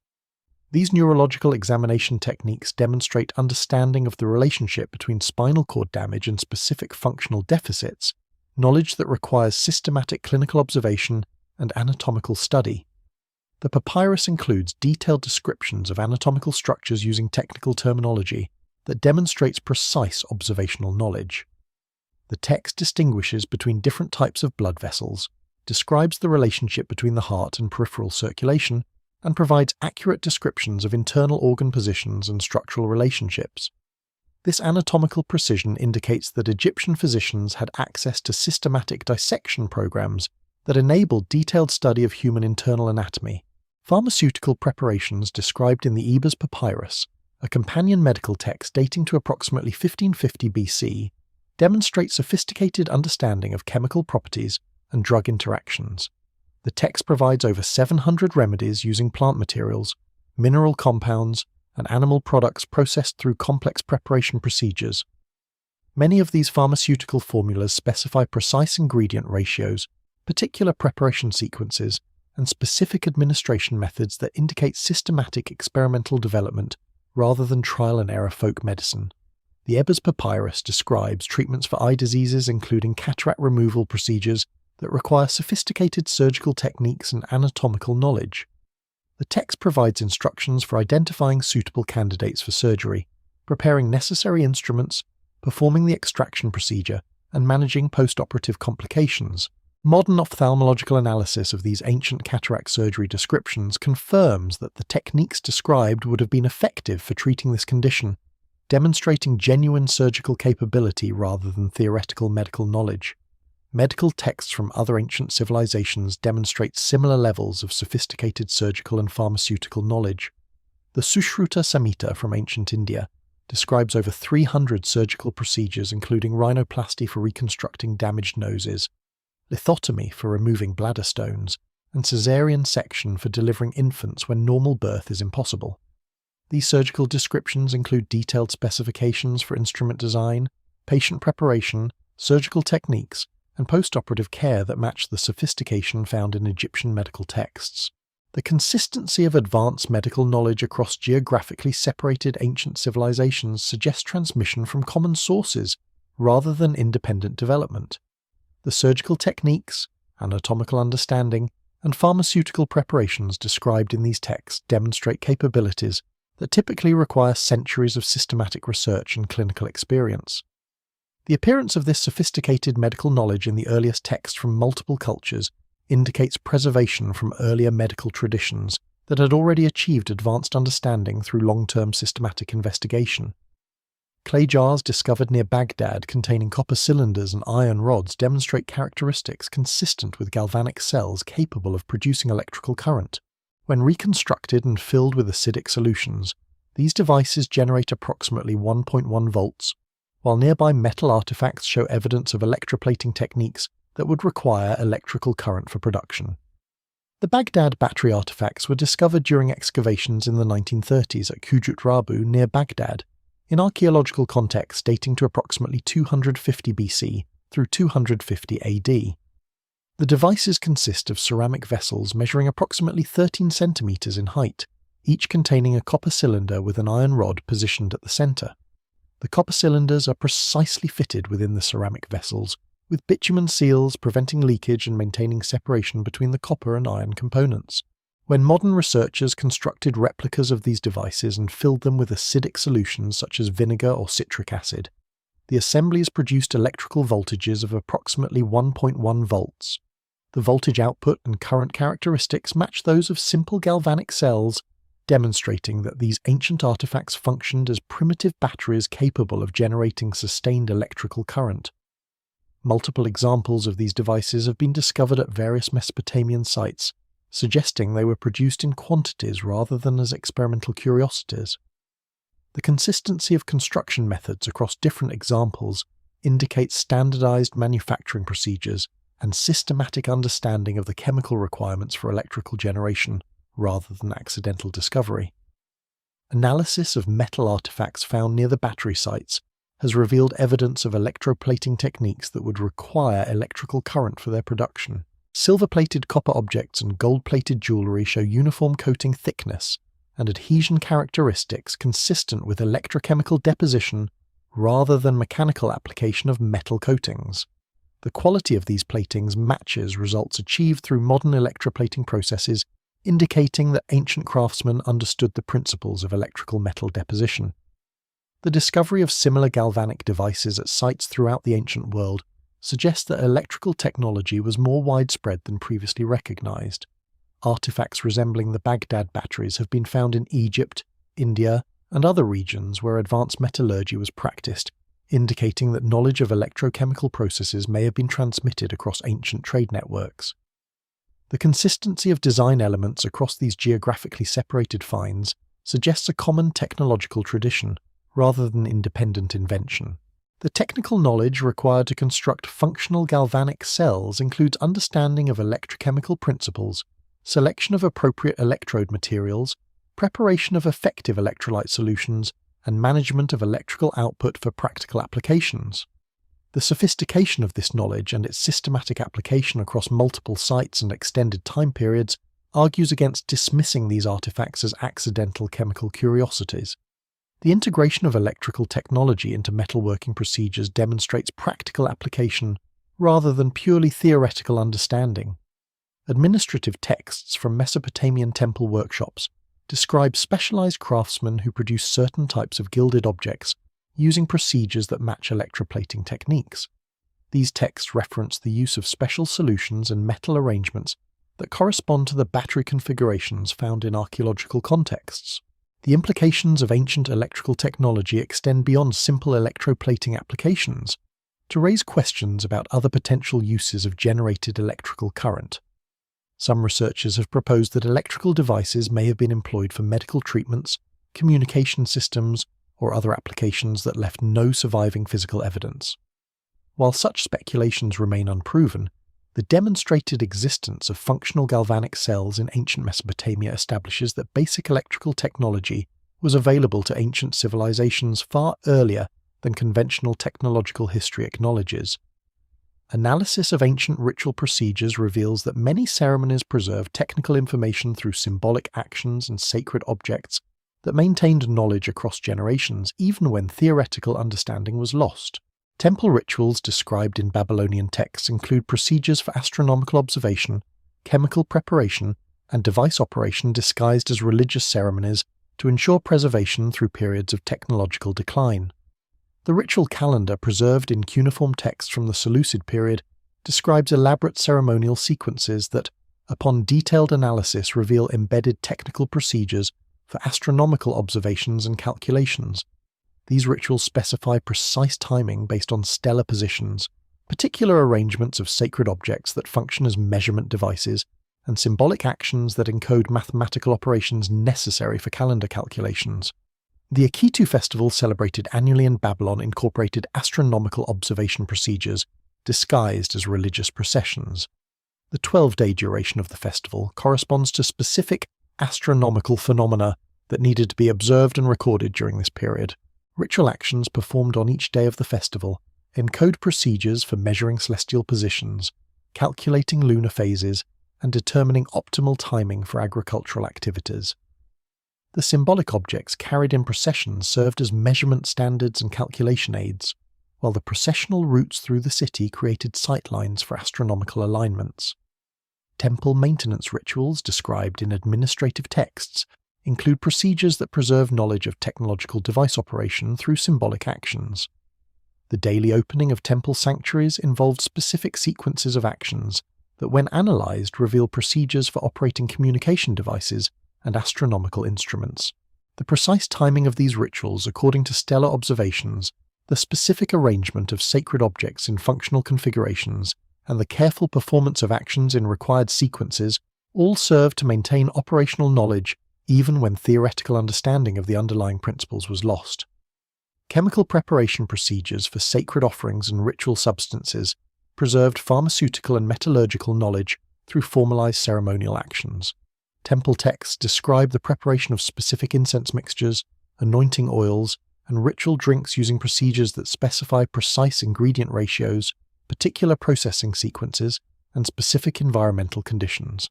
These neurological examination techniques demonstrate understanding of the relationship between spinal cord damage and specific functional deficits, knowledge that requires systematic clinical observation and anatomical study. The papyrus includes detailed descriptions of anatomical structures using technical terminology that demonstrates precise observational knowledge. The text distinguishes between different types of blood vessels, describes the relationship between the heart and peripheral circulation, and provides accurate descriptions of internal organ positions and structural relationships. This anatomical precision indicates that Egyptian physicians had access to systematic dissection programs that enabled detailed study of human internal anatomy. Pharmaceutical preparations described in the Ebers Papyrus, a companion medical text dating to approximately 1550 BC, demonstrate sophisticated understanding of chemical properties and drug interactions. The text provides over 700 remedies using plant materials, mineral compounds, and animal products processed through complex preparation procedures. Many of these pharmaceutical formulas specify precise ingredient ratios, particular preparation sequences, and specific administration methods that indicate systematic experimental development rather than trial and error folk medicine. The Ebers Papyrus describes treatments for eye diseases including cataract removal procedures that require sophisticated surgical techniques and anatomical knowledge. The text provides instructions for identifying suitable candidates for surgery, preparing necessary instruments, performing the extraction procedure, and managing post-operative complications. Modern ophthalmological analysis of these ancient cataract surgery descriptions confirms that the techniques described would have been effective for treating this condition, demonstrating genuine surgical capability rather than theoretical medical knowledge. Medical texts from other ancient civilizations demonstrate similar levels of sophisticated surgical and pharmaceutical knowledge. The Sushruta Samhita from ancient India describes over 300 surgical procedures including rhinoplasty for reconstructing damaged noses, lithotomy for removing bladder stones, and caesarean section for delivering infants when normal birth is impossible. These surgical descriptions include detailed specifications for instrument design, patient preparation, surgical techniques, and post-operative care that match the sophistication found in Egyptian medical texts. The consistency of advanced medical knowledge across geographically separated ancient civilizations suggests transmission from common sources rather than independent development. The surgical techniques, anatomical understanding, and pharmaceutical preparations described in these texts demonstrate capabilities that typically require centuries of systematic research and clinical experience. The appearance of this sophisticated medical knowledge in the earliest texts from multiple cultures indicates preservation from earlier medical traditions that had already achieved advanced understanding through long-term systematic investigation. Clay jars discovered near Baghdad containing copper cylinders and iron rods demonstrate characteristics consistent with galvanic cells capable of producing electrical current. When reconstructed and filled with acidic solutions, these devices generate approximately 1.1 volts, while nearby metal artifacts show evidence of electroplating techniques that would require electrical current for production. The Baghdad battery artifacts were discovered during excavations in the 1930s at Kujut Rabu near Baghdad, in archaeological context dating to approximately 250 BC through 250 AD. The devices consist of ceramic vessels measuring approximately 13 centimeters in height, each containing a copper cylinder with an iron rod positioned at the center. The copper cylinders are precisely fitted within the ceramic vessels, with bitumen seals preventing leakage and maintaining separation between the copper and iron components. When modern researchers constructed replicas of these devices and filled them with acidic solutions such as vinegar or citric acid, The assemblies produced electrical voltages of approximately 1.1 volts. The voltage output and current characteristics match those of simple galvanic cells, demonstrating that these ancient artifacts functioned as primitive batteries capable of generating sustained electrical current. Multiple examples of these devices have been discovered at various Mesopotamian sites, suggesting they were produced in quantities rather than as experimental curiosities. The consistency of construction methods across different examples indicates standardized manufacturing procedures and systematic understanding of the chemical requirements for electrical generation, rather than accidental discovery. Analysis of metal artifacts found near the battery sites has revealed evidence of electroplating techniques that would require electrical current for their production. Silver-plated copper objects and gold-plated jewellery show uniform coating thickness and adhesion characteristics consistent with electrochemical deposition rather than mechanical application of metal coatings. The quality of these platings matches results achieved through modern electroplating processes, indicating that ancient craftsmen understood the principles of electrical metal deposition. The discovery of similar galvanic devices at sites throughout the ancient world suggests that electrical technology was more widespread than previously recognized. Artifacts resembling the Baghdad batteries have been found in Egypt, India, and other regions where advanced metallurgy was practiced, indicating that knowledge of electrochemical processes may have been transmitted across ancient trade networks. The consistency of design elements across these geographically separated finds suggests a common technological tradition, rather than independent invention. The technical knowledge required to construct functional galvanic cells includes understanding of electrochemical principles, selection of appropriate electrode materials, preparation of effective electrolyte solutions, and management of electrical output for practical applications. The sophistication of this knowledge and its systematic application across multiple sites and extended time periods argues against dismissing these artifacts as accidental chemical curiosities. The integration of electrical technology into metalworking procedures demonstrates practical application rather than purely theoretical understanding. Administrative texts from Mesopotamian temple workshops describe specialized craftsmen who produce certain types of gilded objects using procedures that match electroplating techniques. These texts reference the use of special solutions and metal arrangements that correspond to the battery configurations found in archaeological contexts. The implications of ancient electrical technology extend beyond simple electroplating applications to raise questions about other potential uses of generated electrical current. Some researchers have proposed that electrical devices may have been employed for medical treatments, communication systems, or other applications that left no surviving physical evidence. While such speculations remain unproven, the demonstrated existence of functional galvanic cells in ancient Mesopotamia establishes that basic electrical technology was available to ancient civilizations far earlier than conventional technological history acknowledges. Analysis of ancient ritual procedures reveals that many ceremonies preserved technical information through symbolic actions and sacred objects that maintained knowledge across generations even when theoretical understanding was lost. Temple rituals described in Babylonian texts include procedures for astronomical observation, chemical preparation, and device operation disguised as religious ceremonies to ensure preservation through periods of technological decline. The ritual calendar preserved in cuneiform texts from the Seleucid period describes elaborate ceremonial sequences that, upon detailed analysis, reveal embedded technical procedures for astronomical observations and calculations. These rituals specify precise timing based on stellar positions, particular arrangements of sacred objects that function as measurement devices, and symbolic actions that encode mathematical operations necessary for calendar calculations. The Akitu festival celebrated annually in Babylon incorporated astronomical observation procedures disguised as religious processions. The 12-day duration of the festival corresponds to specific astronomical phenomena that needed to be observed and recorded during this period. Ritual actions performed on each day of the festival encode procedures for measuring celestial positions, calculating lunar phases, and determining optimal timing for agricultural activities. The symbolic objects carried in processions served as measurement standards and calculation aids, while the processional routes through the city created sightlines for astronomical alignments. Temple maintenance rituals described in administrative texts include procedures that preserve knowledge of technological device operation through symbolic actions. The daily opening of temple sanctuaries involved specific sequences of actions that, when analysed, reveal procedures for operating communication devices and astronomical instruments. The precise timing of these rituals according to stellar observations, the specific arrangement of sacred objects in functional configurations, and the careful performance of actions in required sequences all serve to maintain operational knowledge even when theoretical understanding of the underlying principles was lost. Chemical preparation procedures for sacred offerings and ritual substances preserved pharmaceutical and metallurgical knowledge through formalized ceremonial actions. Temple texts describe the preparation of specific incense mixtures, anointing oils, and ritual drinks using procedures that specify precise ingredient ratios, particular processing sequences, and specific environmental conditions.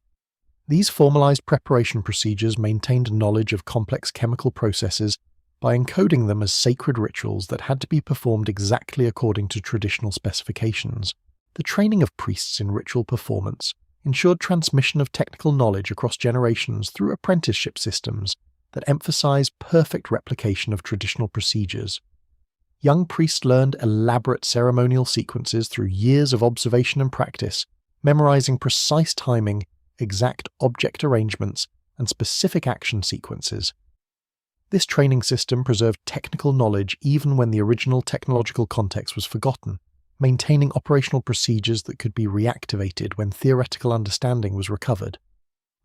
These formalized preparation procedures maintained knowledge of complex chemical processes by encoding them as sacred rituals that had to be performed exactly according to traditional specifications. The training of priests in ritual performance ensured transmission of technical knowledge across generations through apprenticeship systems that emphasize perfect replication of traditional procedures. Young priests learned elaborate ceremonial sequences through years of observation and practice, memorizing precise timing, exact object arrangements, and specific action sequences. This training system preserved technical knowledge even when the original technological context was forgotten, maintaining operational procedures that could be reactivated when theoretical understanding was recovered.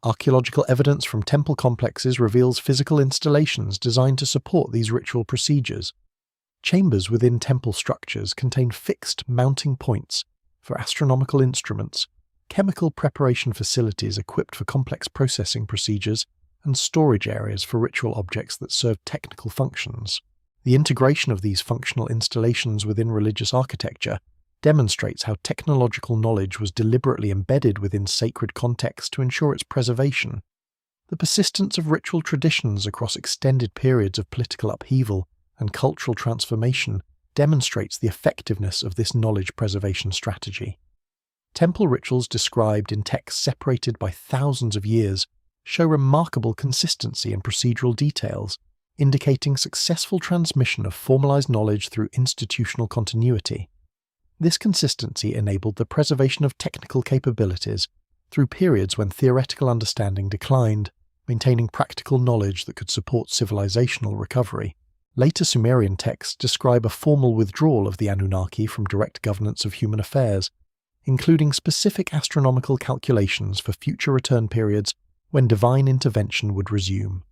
Archaeological evidence from temple complexes reveals physical installations designed to support these ritual procedures. Chambers within temple structures contain fixed mounting points for astronomical instruments, chemical preparation facilities equipped for complex processing procedures, and storage areas for ritual objects that serve technical functions. The integration of these functional installations within religious architecture demonstrates how technological knowledge was deliberately embedded within sacred context to ensure its preservation. The persistence of ritual traditions across extended periods of political upheaval and cultural transformation demonstrates the effectiveness of this knowledge preservation strategy. Temple rituals described in texts separated by thousands of years show remarkable consistency in procedural details, indicating successful transmission of formalized knowledge through institutional continuity. This consistency enabled the preservation of technical capabilities through periods when theoretical understanding declined, maintaining practical knowledge that could support civilizational recovery. Later Sumerian texts describe a formal withdrawal of the Anunnaki from direct governance of human affairs, including specific astronomical calculations for future return periods when divine intervention would resume.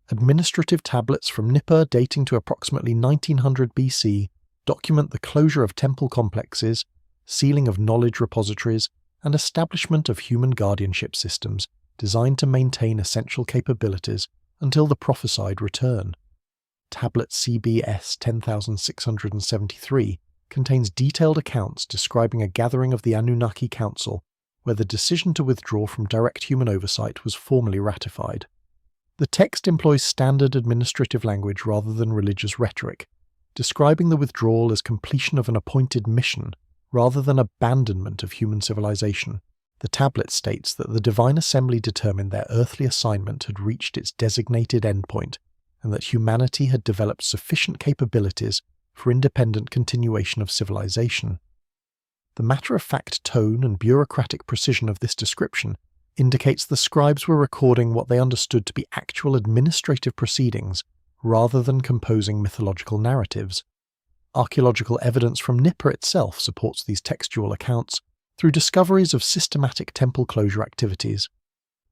Administrative tablets from Nippur dating to approximately 1900 BC document the closure of temple complexes, sealing of knowledge repositories, and establishment of human guardianship systems designed to maintain essential capabilities until the prophesied return. Tablet CBS 10673 contains detailed accounts describing a gathering of the Anunnaki Council where the decision to withdraw from direct human oversight was formally ratified. The text employs standard administrative language rather than religious rhetoric, describing the withdrawal as completion of an appointed mission rather than abandonment of human civilization. The tablet states that the Divine Assembly determined their earthly assignment had reached its designated endpoint and that humanity had developed sufficient capabilities for independent continuation of civilization. The matter-of-fact tone and bureaucratic precision of this description indicates the scribes were recording what they understood to be actual administrative proceedings rather than composing mythological narratives. Archaeological evidence from Nippur itself supports these textual accounts through discoveries of systematic temple closure activities.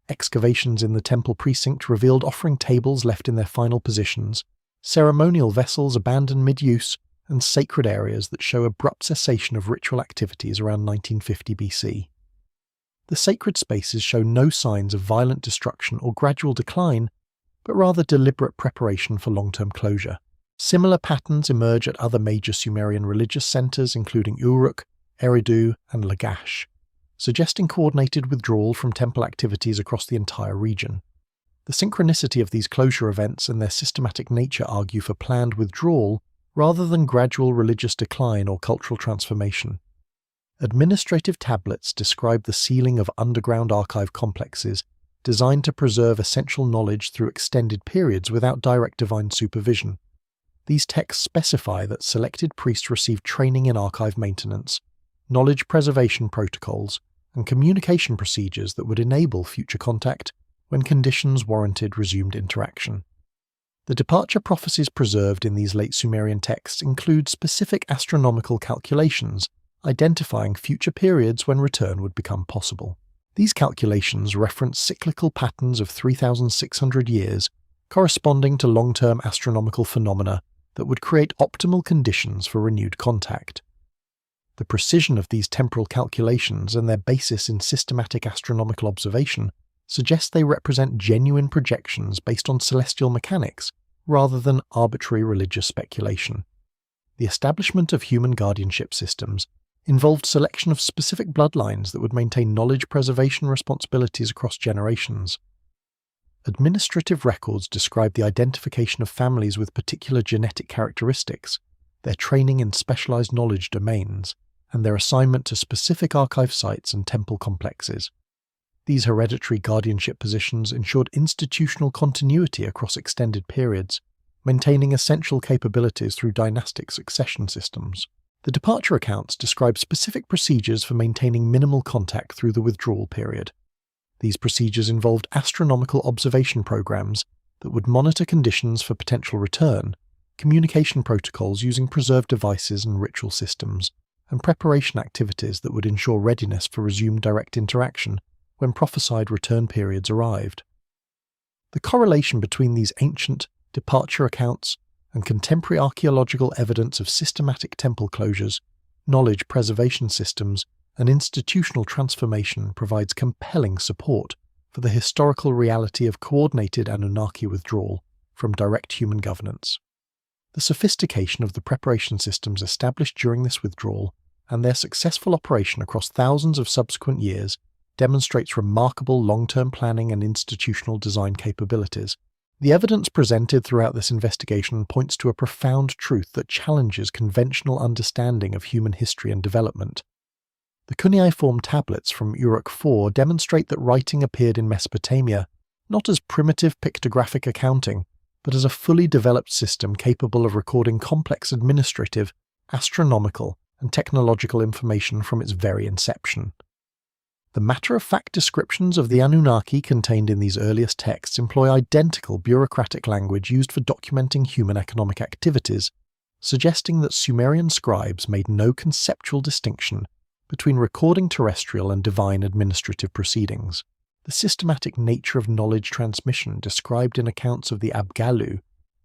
Excavations in the temple precinct revealed offering tables left in their final positions, ceremonial vessels abandoned mid-use, and sacred areas that show abrupt cessation of ritual activities around 1950 BC. The sacred spaces show no signs of violent destruction or gradual decline, but rather deliberate preparation for long-term closure. Similar patterns emerge at other major Sumerian religious centers including Uruk, Eridu, and Lagash, suggesting coordinated withdrawal from temple activities across the entire region. The synchronicity of these closure events and their systematic nature argue for planned withdrawal rather than gradual religious decline or cultural transformation. Administrative tablets describe the sealing of underground archive complexes designed to preserve essential knowledge through extended periods without direct divine supervision. These texts specify that selected priests received training in archive maintenance, knowledge preservation protocols, and communication procedures that would enable future contact when conditions warranted resumed interaction. The departure prophecies preserved in these late Sumerian texts include specific astronomical calculations identifying future periods when return would become possible. These calculations reference cyclical patterns of 3,600 years corresponding to long-term astronomical phenomena that would create optimal conditions for renewed contact. The precision of these temporal calculations and their basis in systematic astronomical observation suggests they represent genuine projections based on celestial mechanics rather than arbitrary religious speculation. The establishment of human guardianship systems involved selection of specific bloodlines that would maintain knowledge preservation responsibilities across generations. Administrative records describe the identification of families with particular genetic characteristics, their training in specialized knowledge domains, and their assignment to specific archive sites and temple complexes. These hereditary guardianship positions ensured institutional continuity across extended periods, maintaining essential capabilities through dynastic succession systems. The departure accounts describe specific procedures for maintaining minimal contact through the withdrawal period. These procedures involved astronomical observation programs that would monitor conditions for potential return, communication protocols using preserved devices and ritual systems, and preparation activities that would ensure readiness for resumed direct interaction when prophesied return periods arrived. The correlation between these ancient departure accounts and contemporary archaeological evidence of systematic temple closures, knowledge preservation systems, and institutional transformation provides compelling support for the historical reality of coordinated Anunnaki withdrawal from direct human governance. The sophistication of the preparation systems established during this withdrawal and their successful operation across thousands of subsequent years demonstrates remarkable long-term planning and institutional design capabilities. The evidence presented throughout this investigation points to a profound truth that challenges conventional understanding of human history and development. The Cuneiform tablets from Uruk IV demonstrate that writing appeared in Mesopotamia not as primitive pictographic accounting, but as a fully developed system capable of recording complex administrative, astronomical, and technological information from its very inception. The matter-of-fact descriptions of the Anunnaki contained in these earliest texts employ identical bureaucratic language used for documenting human economic activities, suggesting that Sumerian scribes made no conceptual distinction between recording terrestrial and divine administrative proceedings. The systematic nature of knowledge transmission described in accounts of the Abgallu,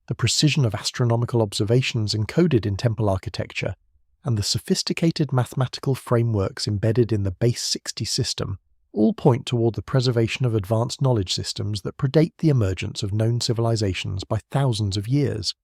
the precision of astronomical observations encoded in temple architecture, and the sophisticated mathematical frameworks embedded in the base 60 system all point toward the preservation of advanced knowledge systems that predate the emergence of known civilizations by thousands of years.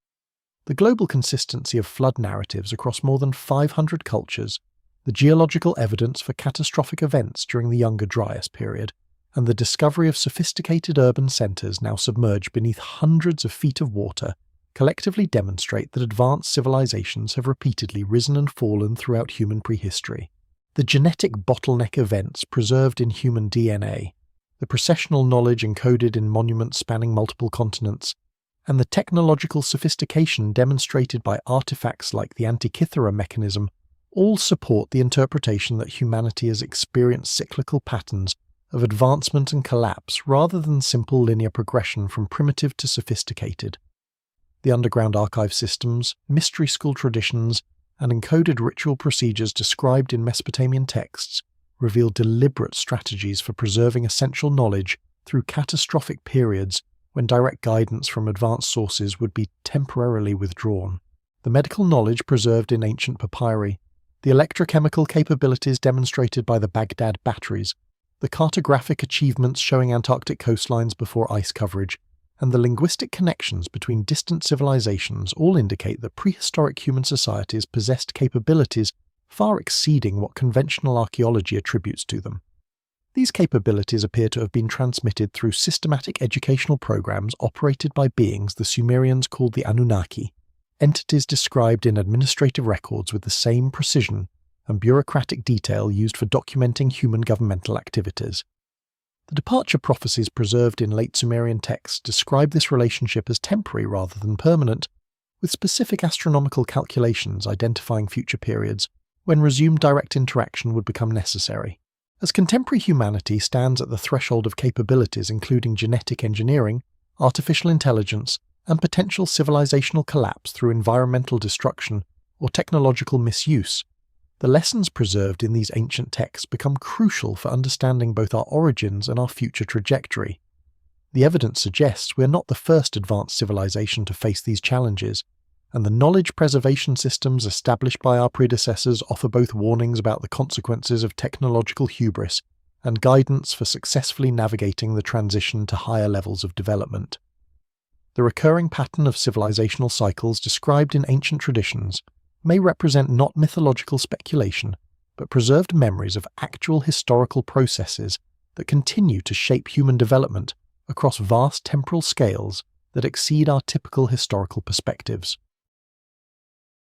The global consistency of flood narratives across more than 500 cultures, the geological evidence for catastrophic events during the Younger Dryas period, and the discovery of sophisticated urban centers now submerged beneath hundreds of feet of water collectively demonstrate that advanced civilizations have repeatedly risen and fallen throughout human prehistory. The genetic bottleneck events preserved in human DNA, the processional knowledge encoded in monuments spanning multiple continents, and the technological sophistication demonstrated by artifacts like the Antikythera mechanism all support the interpretation that humanity has experienced cyclical patterns of advancement and collapse rather than simple linear progression from primitive to sophisticated. The underground archive systems, mystery school traditions, and encoded ritual procedures described in Mesopotamian texts reveal deliberate strategies for preserving essential knowledge through catastrophic periods when direct guidance from advanced sources would be temporarily withdrawn. The medical knowledge preserved in ancient papyri, the electrochemical capabilities demonstrated by the Baghdad batteries, the cartographic achievements showing Antarctic coastlines before ice coverage, and the linguistic connections between distant civilizations all indicate that prehistoric human societies possessed capabilities far exceeding what conventional archaeology attributes to them. These capabilities appear to have been transmitted through systematic educational programs operated by beings the Sumerians called the Anunnaki, entities described in administrative records with the same precision and bureaucratic detail used for documenting human governmental activities. The departure prophecies preserved in late Sumerian texts describe this relationship as temporary rather than permanent, with with specific astronomical calculations identifying future periods when resumed direct interaction would become necessary. As contemporary humanity stands at the threshold of capabilities including genetic engineering, artificial intelligence, and potential civilizational collapse through environmental destruction or technological misuse, the lessons preserved in these ancient texts become crucial for understanding both our origins and our future trajectory. The evidence suggests we are not the first advanced civilization to face these challenges, and the knowledge preservation systems established by our predecessors offer both warnings about the consequences of technological hubris and guidance for successfully navigating the transition to higher levels of development. The recurring pattern of civilizational cycles described in ancient traditions may represent not mythological speculation, but preserved memories of actual historical processes that continue to shape human development across vast temporal scales that exceed our typical historical perspectives.